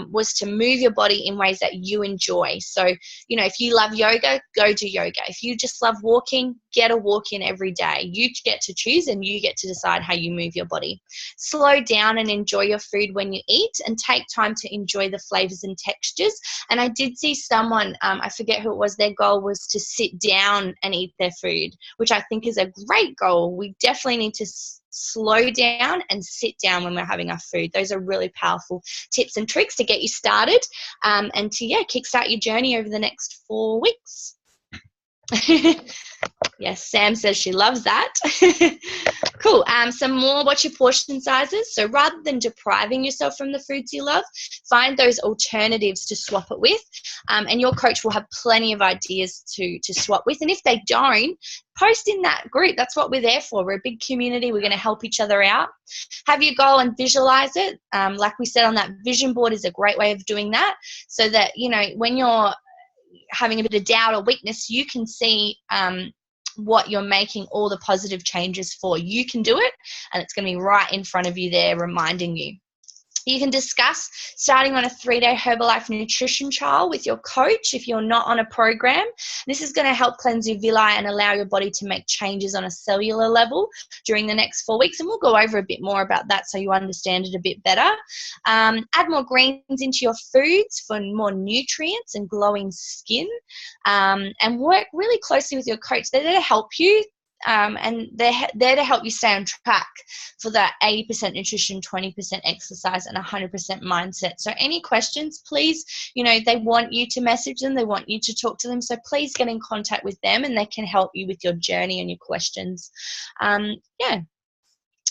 was to move your body in ways that you enjoy. So, you know, if you love yoga, go do yoga. If you just love walking, get a walk in every day. You get to choose and you get to decide how you move your body. Slow down and enjoy your food when you eat, and take time to enjoy the flavors and textures. And I did see someone, I forget who it was, their goal was to sit down and eat their food, which I think is a great goal. We definitely need to slow down and sit down when we're having our food. Those are really powerful tips and tricks to get you started, and to kickstart your journey over the next 4 weeks. Yes, Sam says she loves that. Cool. Some more, what's your portion sizes? So rather than depriving yourself from the foods you love, find those alternatives to swap it with, and your coach will have plenty of ideas to swap with. And if they don't, post in that group. That's what we're there for. We're a big community. We're going to help each other out. Have your goal and visualize it. Like we said, on that vision board is a great way of doing that, so that, you know, when you're having a bit of doubt or weakness, you can see what you're making all the positive changes for. You can do it, and it's going to be right in front of you there, reminding you. You can discuss starting on a 3-day Herbalife nutrition trial with your coach if you're not on a program. This is going to help cleanse your villi and allow your body to make changes on a cellular level during the next 4 weeks. And we'll go over a bit more about that so you understand it a bit better. Add more greens into your foods for more nutrients and glowing skin. And work really closely with your coach. They're there to help you. And they're there to help you stay on track for that 80% nutrition, 20% exercise, and 100% mindset. So any questions, please, you know, they want you to message them. They want you to talk to them. So please get in contact with them, and they can help you with your journey and your questions.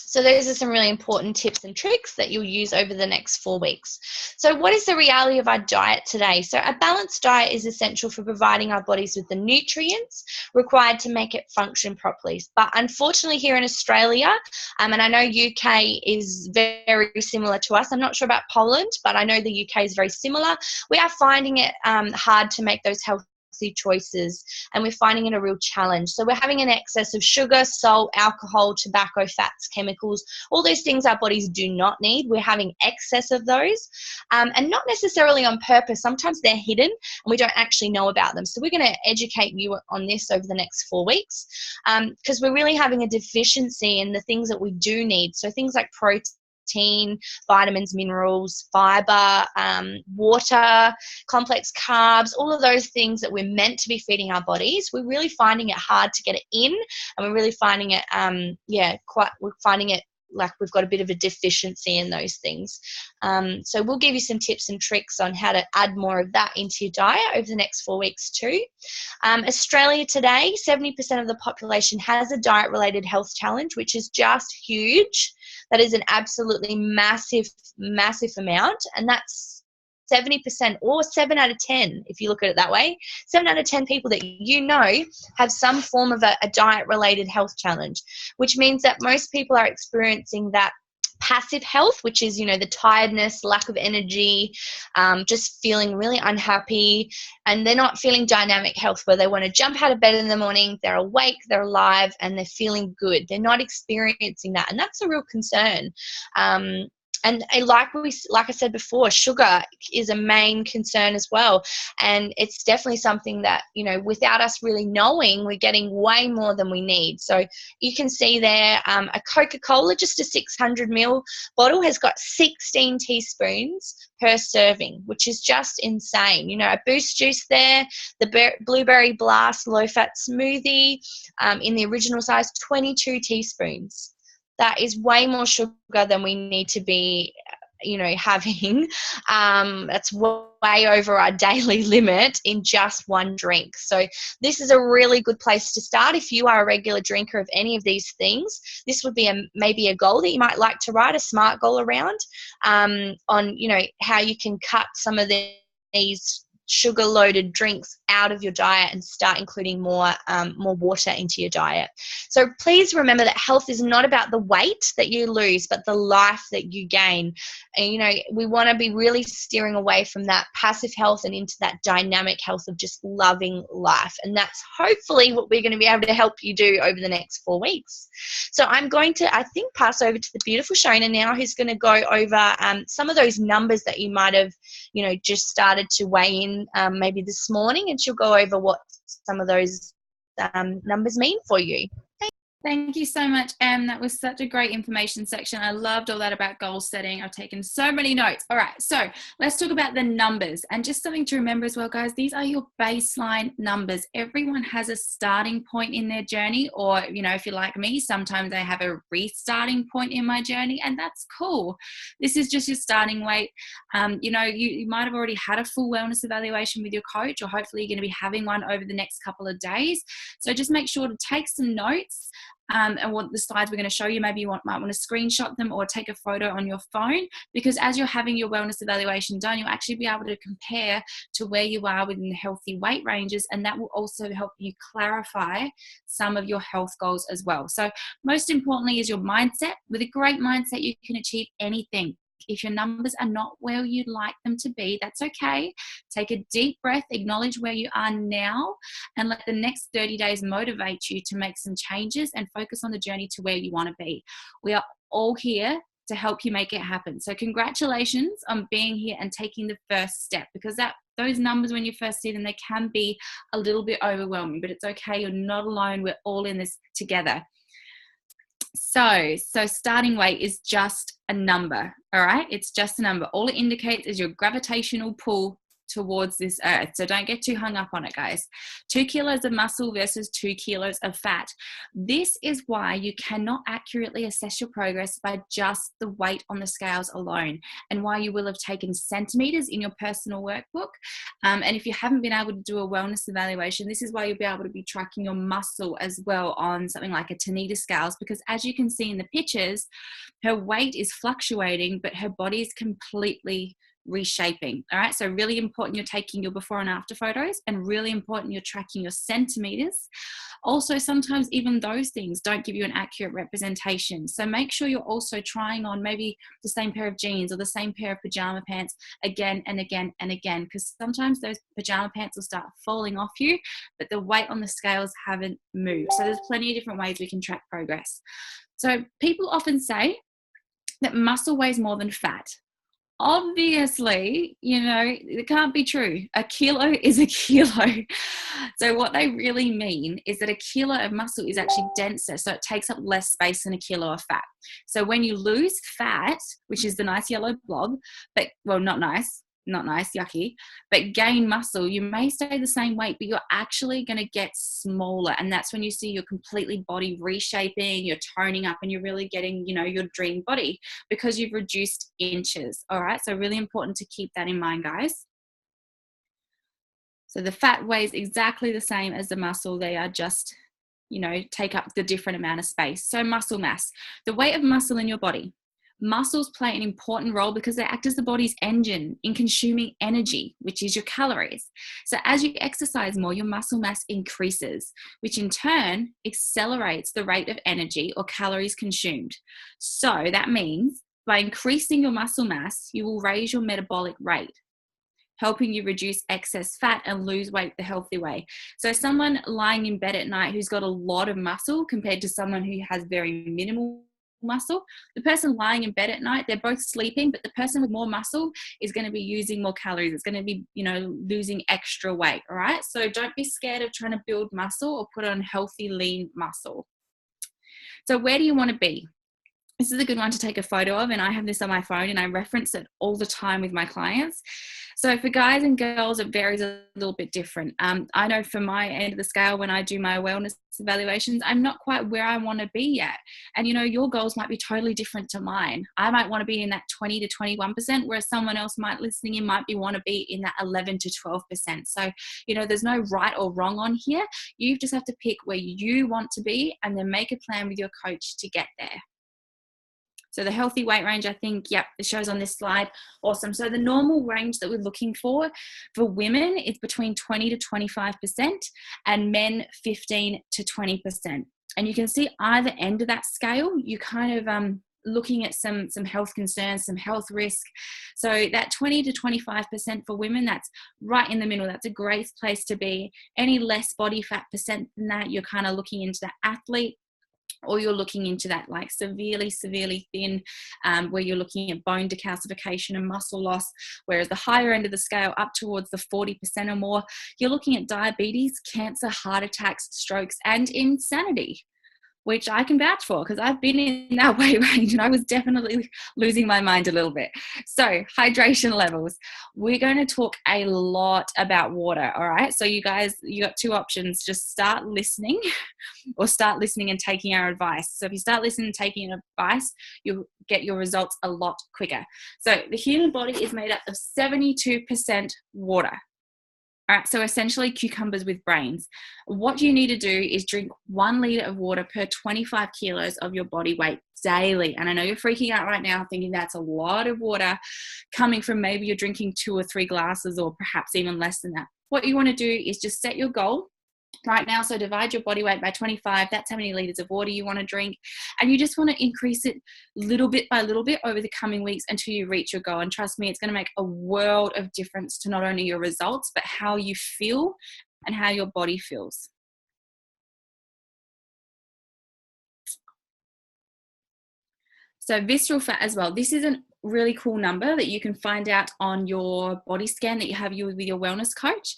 So those are some really important tips and tricks that you'll use over the next 4 weeks. So what is the reality of our diet today? So a balanced diet is essential for providing our bodies with the nutrients required to make it function properly. But unfortunately here in Australia, and I know UK is very similar to us. I'm not sure about Poland, but I know the UK is very similar. We are finding it hard to make those healthy choices, and we're finding it a real challenge. So we're having an excess of sugar, salt, alcohol, tobacco, fats, chemicals, all those things our bodies do not need. We're having excess of those, and not necessarily on purpose. Sometimes they're hidden and we don't actually know about them. So we're going to educate you on this over the next 4 weeks, because we're really having a deficiency in the things that we do need. So things like protein, vitamins, minerals, fiber, water, complex carbs, all of those things that we're meant to be feeding our bodies. We're really finding it hard to get it in, and we're really finding it, we're finding it like we've got a bit of a deficiency in those things. So we'll give you some tips and tricks on how to add more of that into your diet over the next 4 weeks too. Australia today, 70% of the population has a diet-related health challenge, which is just huge. That is an absolutely massive, massive amount, and that's 70%, or 7 out of 10, if you look at it that way. 7 out of 10 people that you know have some form of a diet-related health challenge, which means that most people are experiencing that passive health, which is, you know, the tiredness, lack of energy, just feeling really unhappy, and they're not feeling dynamic health, where they want to jump out of bed in the morning, they're awake, they're alive, and they're feeling good. They're not experiencing that, and that's a real concern. And like I said before, sugar is a main concern as well. And it's definitely something that, you know, without us really knowing, we're getting way more than we need. So you can see there, a Coca-Cola, just a 600 ml bottle, has got 16 teaspoons per serving, which is just insane. You know, a Boost juice there, the Blueberry Blast low-fat smoothie, in the original size, 22 teaspoons. That is way more sugar than we need to be having, that's way over our daily limit in just one drink. So this is a really good place to start. If you are a regular drinker of any of these things, this would be maybe a goal that you might like to write, a SMART goal around, on how you can cut some of these sugar-loaded drinks out of your diet and start including more water into your diet. So please remember that health is not about the weight that you lose, but the life that you gain. And we want to be really steering away from that passive health and into that dynamic health of just loving life. And that's hopefully what we're going to be able to help you do over the next 4 weeks. So I'm going to, I think, pass over to the beautiful Shona now, who's going to go over some of those numbers that you might have, just started to weigh in maybe this morning, and she'll go over what some of those numbers mean for you. Thank you so much, Em. That was such a great information section. I loved all that about goal setting. I've taken so many notes. All right, so let's talk about the numbers. And just something to remember as well, guys, these are your baseline numbers. Everyone has a starting point in their journey, or, if you're like me, sometimes I have a restarting point in my journey, and that's cool. This is just your starting weight. You might have already had a full wellness evaluation with your coach, or hopefully you're going to be having one over the next couple of days. So just make sure to take some notes. And what the slides we're going to show you, maybe you might want to screenshot them or take a photo on your phone, because as you're having your wellness evaluation done, you'll actually be able to compare to where you are within the healthy weight ranges, and that will also help you clarify some of your health goals as well. So most importantly is your mindset. With a great mindset, you can achieve anything. If your numbers are not where you'd like them to be, that's okay. Take a deep breath, acknowledge where you are now, and let the next 30 days motivate you to make some changes and focus on the journey to where you want to be. We are all here to help you make it happen. So congratulations on being here and taking the first step, because those numbers, when you first see them, they can be a little bit overwhelming, but it's okay. You're not alone. We're all in this together. So starting weight is just a number, all right? It's just a number. All it indicates is your gravitational pull towards this earth. So don't get too hung up on it, guys. 2 kilos of muscle versus 2 kilos of fat. This is why you cannot accurately assess your progress by just the weight on the scales alone, and why you will have taken centimeters in your personal workbook. And if you haven't been able to do a wellness evaluation, this is why you'll be able to be tracking your muscle as well on something like a Tanita scales, because as you can see in the pictures, her weight is fluctuating, but her body is completely reshaping. All right, so really important you're taking your before and after photos, and really important you're tracking your centimeters. Also, sometimes even those things don't give you an accurate representation, so make sure you're also trying on maybe the same pair of jeans or the same pair of pajama pants again and again and again, because sometimes those pajama pants will start falling off you, but the weight on the scales haven't moved. So there's plenty of different ways we can track progress. So people often say that muscle weighs more than fat. Obviously, it can't be true. A kilo is a kilo. So what they really mean is that a kilo of muscle is actually denser, so it takes up less space than a kilo of fat. So when you lose fat, which is the nice yellow blob, but, well, not nice, yucky, but gain muscle, you may stay the same weight, but you're actually going to get smaller. And that's when you see your completely body reshaping, you're toning up, and you're really getting, your dream body, because you've reduced inches. All right. So really important to keep that in mind, guys. So the fat weighs exactly the same as the muscle. They are just, take up the different amount of space. So muscle mass, the weight of muscle in your body. Muscles play an important role because they act as the body's engine in consuming energy, which is your calories. So as you exercise more, your muscle mass increases, which in turn accelerates the rate of energy or calories consumed. So that means by increasing your muscle mass, you will raise your metabolic rate, helping you reduce excess fat and lose weight the healthy way. So someone lying in bed at night who's got a lot of muscle compared to someone who has very minimal muscle, the person lying in bed at night, they're both sleeping, but the person with more muscle is going to be using more calories. It's going to be, losing extra weight. All right. So don't be scared of trying to build muscle or put on healthy, lean muscle. So where do you want to be? This is a good one to take a photo of, and I have this on my phone and I reference it all the time with my clients. So for guys and girls, it varies a little bit different. I know for my end of the scale, when I do my wellness evaluations, I'm not quite where I want to be yet. And, you know, your goals might be totally different to mine. I might want to be in that 20 to 21%, whereas someone else might want to be in that 11 to 12%. So, you know, there's no right or wrong on here. You just have to pick where you want to be and then make a plan with your coach to get there. So the healthy weight range, I think, yep, it shows on this slide. Awesome. So the normal range that we're looking for women is between 20 to 25% and men 15 to 20%. And you can see either end of that scale, you kind of looking at some health concerns, some health risk. So that 20 to 25% for women, that's right in the middle. That's a great place to be. Any less body fat percent than that, you're kind of looking into the athlete, or you're looking into that like severely thin, where you're looking at bone decalcification and muscle loss. Whereas the higher end of the scale, up towards the 40% or more, you're looking at diabetes, cancer, heart attacks, strokes, and insanity, which I can vouch for because I've been in that weight range and I was definitely losing my mind a little bit. So hydration levels, we're going to talk a lot about water. All right. So you guys, you got two options. Just start listening or start listening and taking our advice. So if you start listening and taking advice, you'll get your results a lot quicker. So the human body is made up of 72% water. All right, so essentially cucumbers with brains. What you need to do is drink 1 litre of water per 25 kilos of your body weight daily. And I know you're freaking out right now thinking that's a lot of water coming from maybe you're drinking 2 or 3 glasses or perhaps even less than that. What you want to do is just set your goal right now. So divide your body weight by 25. That's how many litres of water you want to drink. And you just want to increase it little bit by little bit over the coming weeks until you reach your goal. And trust me, it's going to make a world of difference to not only your results, but how you feel and how your body feels. So visceral fat as well. This is a really cool number that you can find out on your body scan that you have with your wellness coach.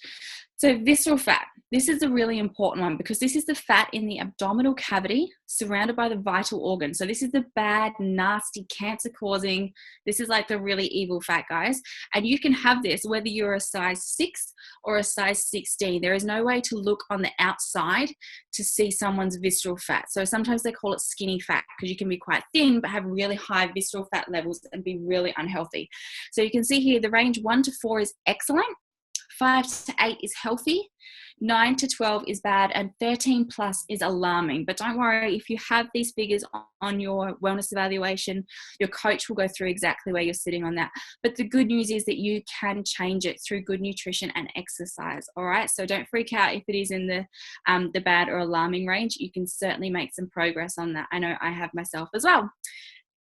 So visceral fat, this is a really important one because this is the fat in the abdominal cavity surrounded by the vital organs. So this is the bad, nasty, cancer-causing, this is like the really evil fat, guys. And you can have this whether you're a size 6 or a size 16. There is no way to look on the outside to see someone's visceral fat. So sometimes they call it skinny fat because you can be quite thin but have really high visceral fat levels and be really unhealthy. So you can see here the range 1 to 4 is excellent. 5 to 8 is healthy, 9 to 12 is bad, and 13 plus is alarming. But don't worry, if you have these figures on your wellness evaluation, your coach will go through exactly where you're sitting on that. But the good news is that you can change it through good nutrition and exercise. All right, so don't freak out if it is in the bad or alarming range. You can certainly make some progress on that. I know I have myself as well.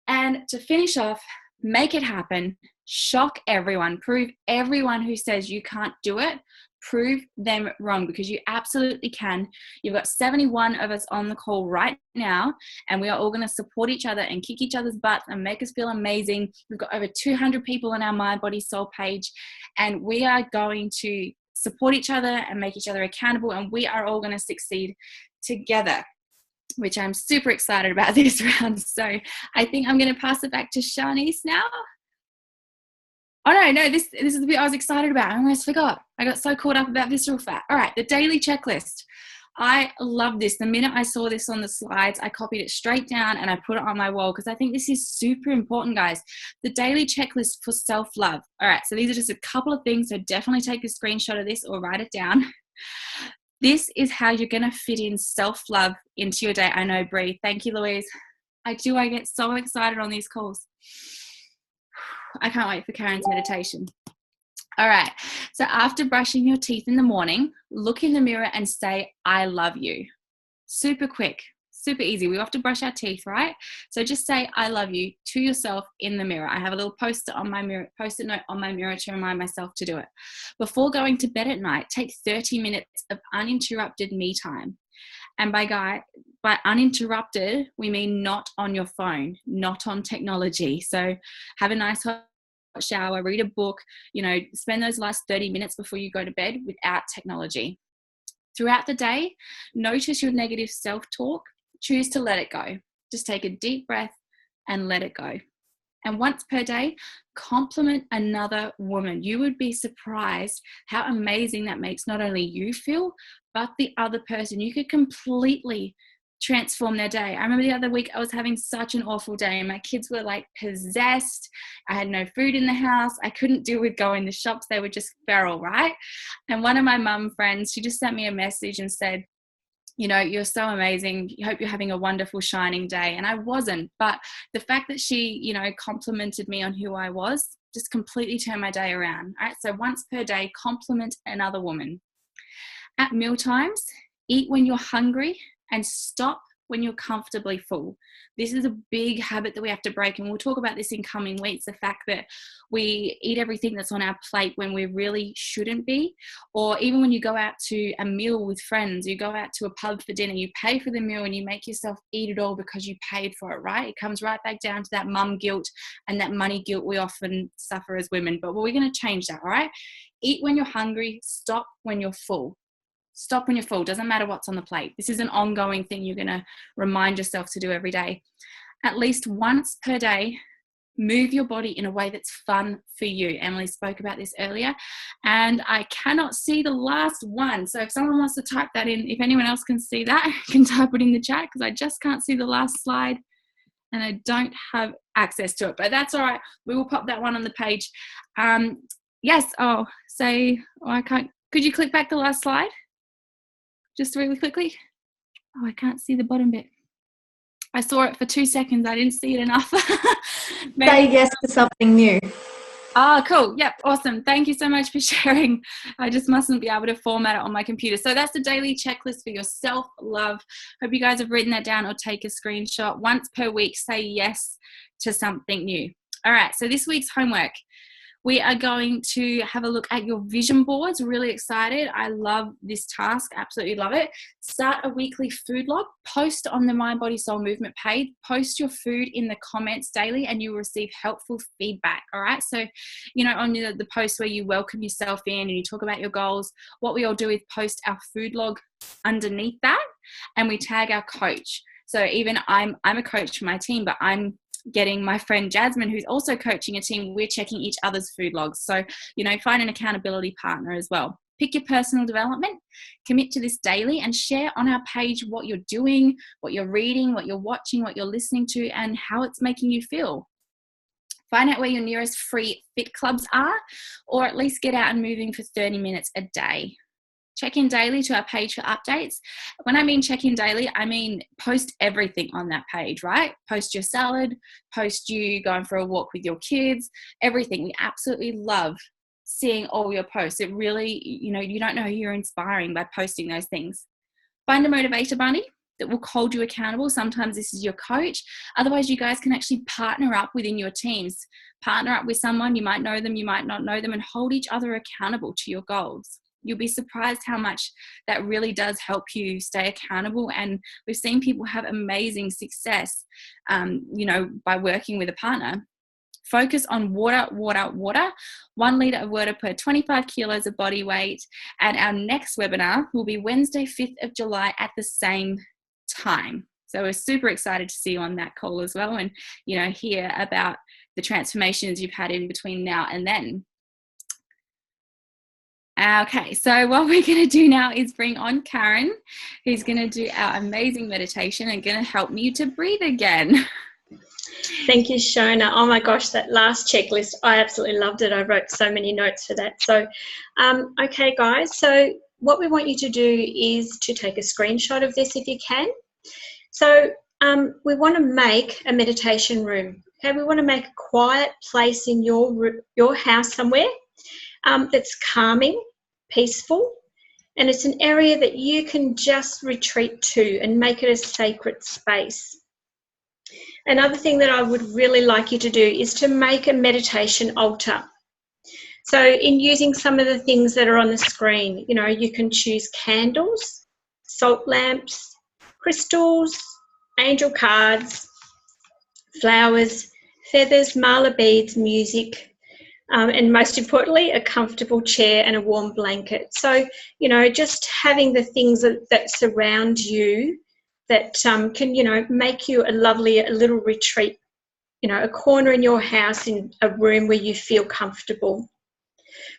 And to finish off, make it happen. Shock everyone. Prove everyone who says you can't do it, prove them wrong because you absolutely can. You've got 71 of us on the call right now, and we are all going to support each other and kick each other's butts and make us feel amazing. We've got over 200 people on our My Body Soul page, and we are going to support each other and make each other accountable, and we are all going to succeed together, which I'm super excited about this round. So I think I'm going to pass it back to Shanice now. Oh, no, this is the bit I was excited about. I almost forgot. I got so caught up about visceral fat. All right, the daily checklist. I love this. The minute I saw this on the slides, I copied it straight down and I put it on my wall because I think this is super important, guys. The daily checklist for self-love. All right, so these are just a couple of things, so definitely take a screenshot of this or write it down. This is how you're going to fit in self-love into your day. I know, Bree. Thank you, Louise. I get so excited on these calls. I can't wait for Karen's meditation. All right. So after brushing your teeth in the morning, look in the mirror and say, I love you. Super quick, super easy. We have to brush our teeth, right? So just say, I love you to yourself in the mirror. I have a little post-it note on my mirror to remind myself to do it. Before going to bed at night, take 30 minutes of uninterrupted me time. And by uninterrupted, we mean not on your phone, not on technology. So have a nice hot shower, read a book, spend those last 30 minutes before you go to bed without technology. Throughout the day, notice your negative self-talk. Choose to let it go. Just take a deep breath and let it go. And once per day, compliment another woman. You would be surprised how amazing that makes not only you feel, but the other person. You could completely transform their day. I remember the other week I was having such an awful day and my kids were like possessed. I had no food in the house. I couldn't deal with going to shops. They were just feral, right? And one of my mum friends, she just sent me a message and said, you know, you're so amazing. I hope you're having a wonderful, shining day. And I wasn't. But the fact that she, you know, complimented me on who I was just completely turned my day around. All right. So once per day, compliment another woman. At meal times, eat when you're hungry and stop when you're comfortably full. This is a big habit that we have to break, and we'll talk about this in coming weeks, the fact that we eat everything that's on our plate when we really shouldn't be. Or even when you go out to a meal with friends, you go out to a pub for dinner, you pay for the meal and you make yourself eat it all because you paid for it, right? It comes right back down to that mum guilt and that money guilt we often suffer as women. But we're going to change that, all right? Eat when you're hungry, stop when you're full. Stop when you're full. Doesn't matter what's on the plate. This is an ongoing thing you're going to remind yourself to do every day. At least once per day, move your body in a way that's fun for you. Emily spoke about this earlier, and I cannot see the last one. So if someone wants to type that in, if anyone else can see that, can type it in the chat, because I just can't see the last slide and I don't have access to it. But that's all right. We will pop that one on the page. Yes. Oh, I can't. Could you click back the last slide? Just really quickly. Oh, I can't see the bottom bit. I saw it for 2 seconds. I didn't see it enough. Say yes to something new. Oh, cool. Yep. Awesome. Thank you so much for sharing. I just mustn't be able to format it on my computer. So that's the daily checklist for your self-love. Hope you guys have written that down or take a screenshot. Once per week, say yes to something new. All right. So this week's homework. We are going to have a look at your vision boards. Really excited. I love this task. Absolutely love it. Start a weekly food log. Post on the Mind, Body, Soul Movement page. Post your food in the comments daily and you will receive helpful feedback. All right. So, you know, on the post where you welcome yourself in and you talk about your goals, what we all do is post our food log underneath that and we tag our coach. So even I'm a coach for my team, but I'm getting my friend Jasmine, who's also coaching a team, we're checking each other's food logs. So, you know, find an accountability partner as well. Pick your personal development, commit to this daily and share on our page what you're doing, what you're reading, what you're watching, what you're listening to, and how it's making you feel. Find out where your nearest free fit clubs are, or at least get out and moving for 30 minutes a day. Check in daily to our page for updates. When I mean check in daily, I mean post everything on that page, right? Post your salad, post you going for a walk with your kids, everything. We absolutely love seeing all your posts. It really, you know, you don't know who you're inspiring by posting those things. Find a motivator bunny that will hold you accountable. Sometimes this is your coach. Otherwise, you guys can actually partner up within your teams. Partner up with someone. You might know them, you might not know them, and hold each other accountable to your goals. You'll be surprised how much that really does help you stay accountable. And we've seen people have amazing success, you know, by working with a partner. Focus on water, water, water. 1 litre of water per 25 kilos of body weight. And our next webinar will be Wednesday, 5th of July at the same time. So we're super excited to see you on that call as well and, you know, hear about the transformations you've had in between now and then. Okay, so what we're going to do now is bring on Karen, who's going to do our amazing meditation and going to help you to breathe again. Thank you, Shona. Oh my gosh, that last checklist, I absolutely loved it. I wrote so many notes for that. So, okay, guys, so what we want you to do is to take a screenshot of this if you can. So we want to make a meditation room. Okay, we want to make a quiet place in your house somewhere that's calming, peaceful, and it's an area that you can just retreat to and make it a sacred space. Another thing that I would really like you to do is to make a meditation altar. So in using some of the things that are on the screen, you know, you can choose candles, salt lamps, crystals, angel cards, flowers, feathers, mala beads, music, and most importantly, a comfortable chair and a warm blanket. So, you know, just having the things that surround you that can, you know, make you a little retreat a corner in your house, in a room where you feel comfortable.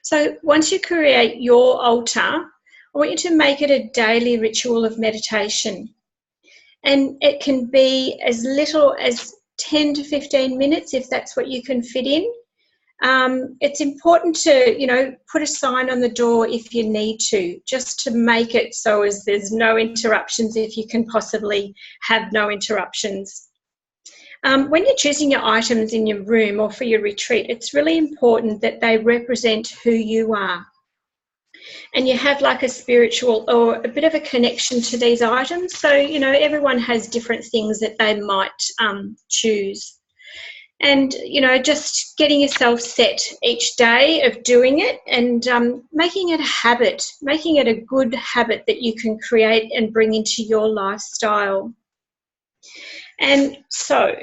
So once you create your altar, I want you to make it a daily ritual of meditation. And it can be as little as 10 to 15 minutes if that's what you can fit in. It's important to, put a sign on the door if you need to, just to make it so as there's no interruptions if you can possibly have no interruptions. When you're choosing your items in your room or for your retreat, it's really important that they represent who you are. And you have like a spiritual or a bit of a connection to these items. So, everyone has different things that they might choose. And, just getting yourself set each day of doing it and making it a habit, making it a good habit that you can create and bring into your lifestyle. And so,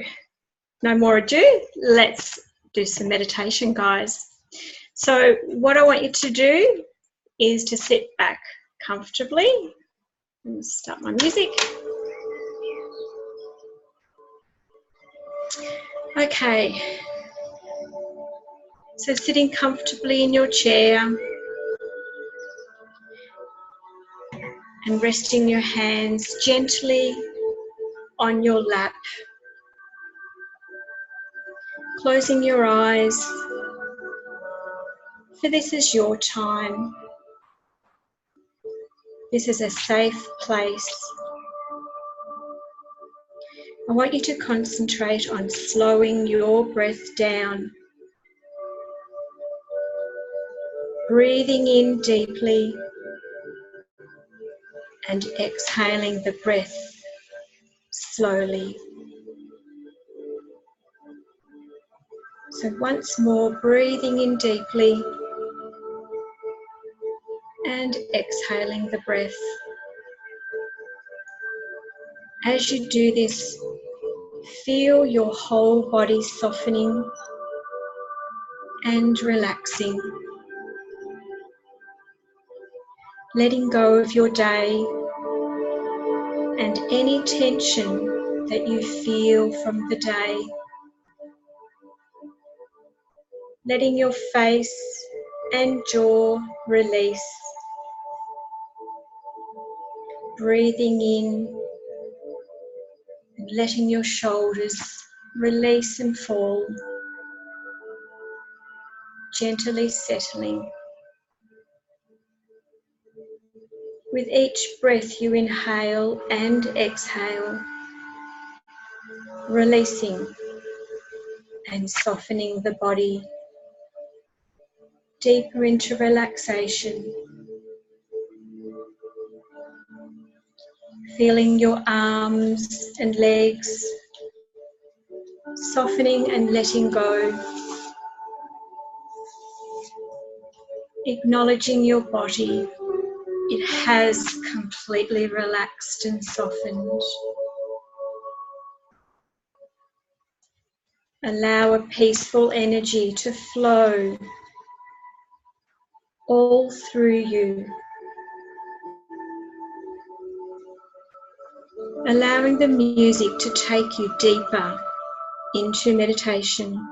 no more ado, let's do some meditation, guys. So what I want you to do is to sit back comfortably. Let me start my music. Okay, so sitting comfortably in your chair and resting your hands gently on your lap, closing your eyes, for this is your time. This is a safe place. I want you to concentrate on slowing your breath down. Breathing in deeply and exhaling the breath slowly. So once more, breathing in deeply and exhaling the breath. As you do this, feel your whole body softening and relaxing. Letting go of your day and any tension that you feel from the day. Letting your face and jaw release. Breathing in and letting your shoulders release and fall. Gently settling. With each breath you inhale and exhale, releasing and softening the body deeper into relaxation. Feeling your arms and legs softening and letting go. Acknowledging your body. It has completely relaxed and softened. Allow a peaceful energy to flow all through you. Allowing the music to take you deeper into meditation.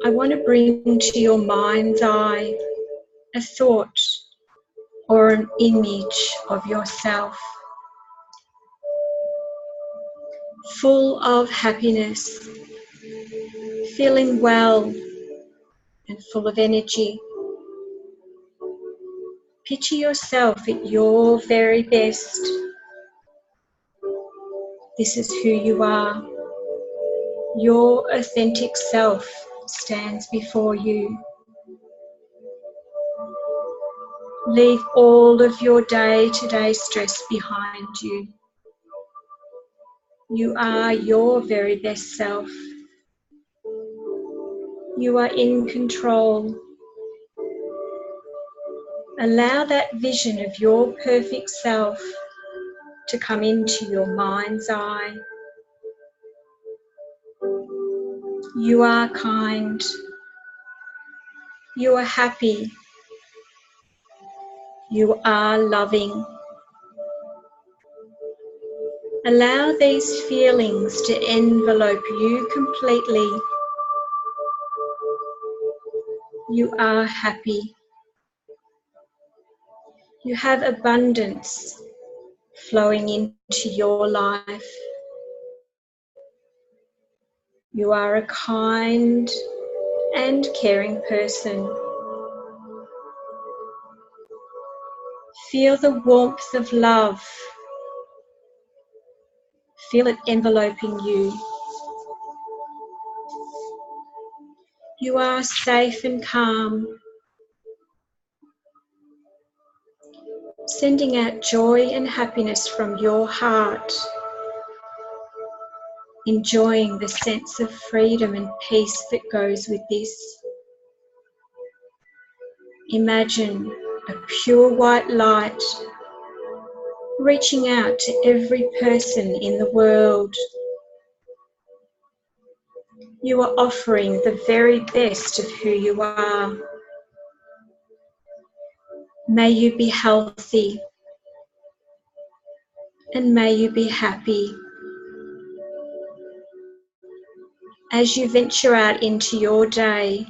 I want to bring to your mind's eye a thought or an image of yourself, full of happiness, feeling well and full of energy. Picture yourself at your very best. This is who you are. Your authentic self stands before you. Leave all of your day-to-day stress behind you. You are your very best self. You are in control. Allow that vision of your perfect self to come into your mind's eye. You are kind. You are happy. You are loving. Allow these feelings to envelope you completely. You are happy. You have abundance flowing into your life. You are a kind and caring person. Feel the warmth of love. Feel it enveloping you. You are safe and calm. Sending out joy and happiness from your heart. Enjoying the sense of freedom and peace that goes with this. Imagine a pure white light reaching out to every person in the world. You are offering the very best of who you are. May you be healthy and may you be happy. As you venture out into your day,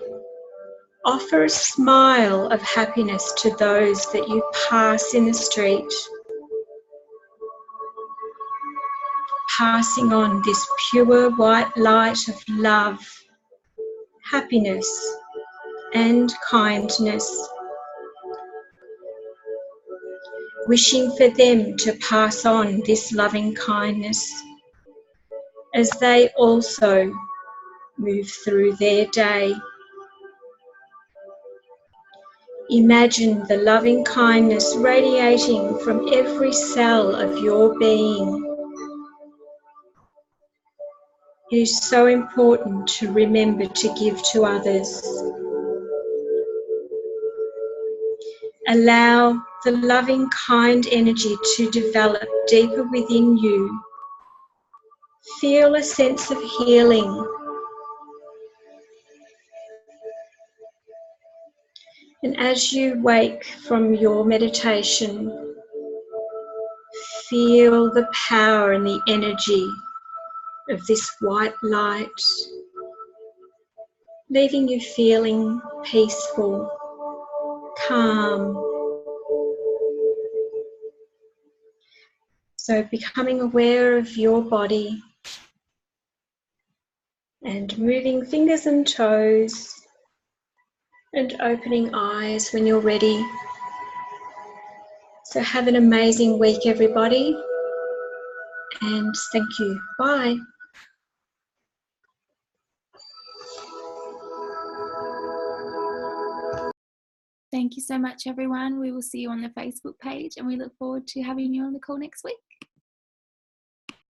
offer a smile of happiness to those that you pass in the street, passing on this pure white light of love, happiness, and kindness, wishing for them to pass on this loving kindness as they also move through their day. Imagine the loving kindness radiating from every cell of your being. It is so important to remember to give to others. Allow the loving, kind energy to develop deeper within you. Feel a sense of healing. And as you wake from your meditation, feel the power and the energy of this white light, leaving you feeling peaceful, calm. So becoming aware of your body and moving fingers and toes and opening eyes when you're ready. So have an amazing week, everybody, and thank you. Bye. Thank you so much, everyone. We will see you on the Facebook page and we look forward to having you on the call next week.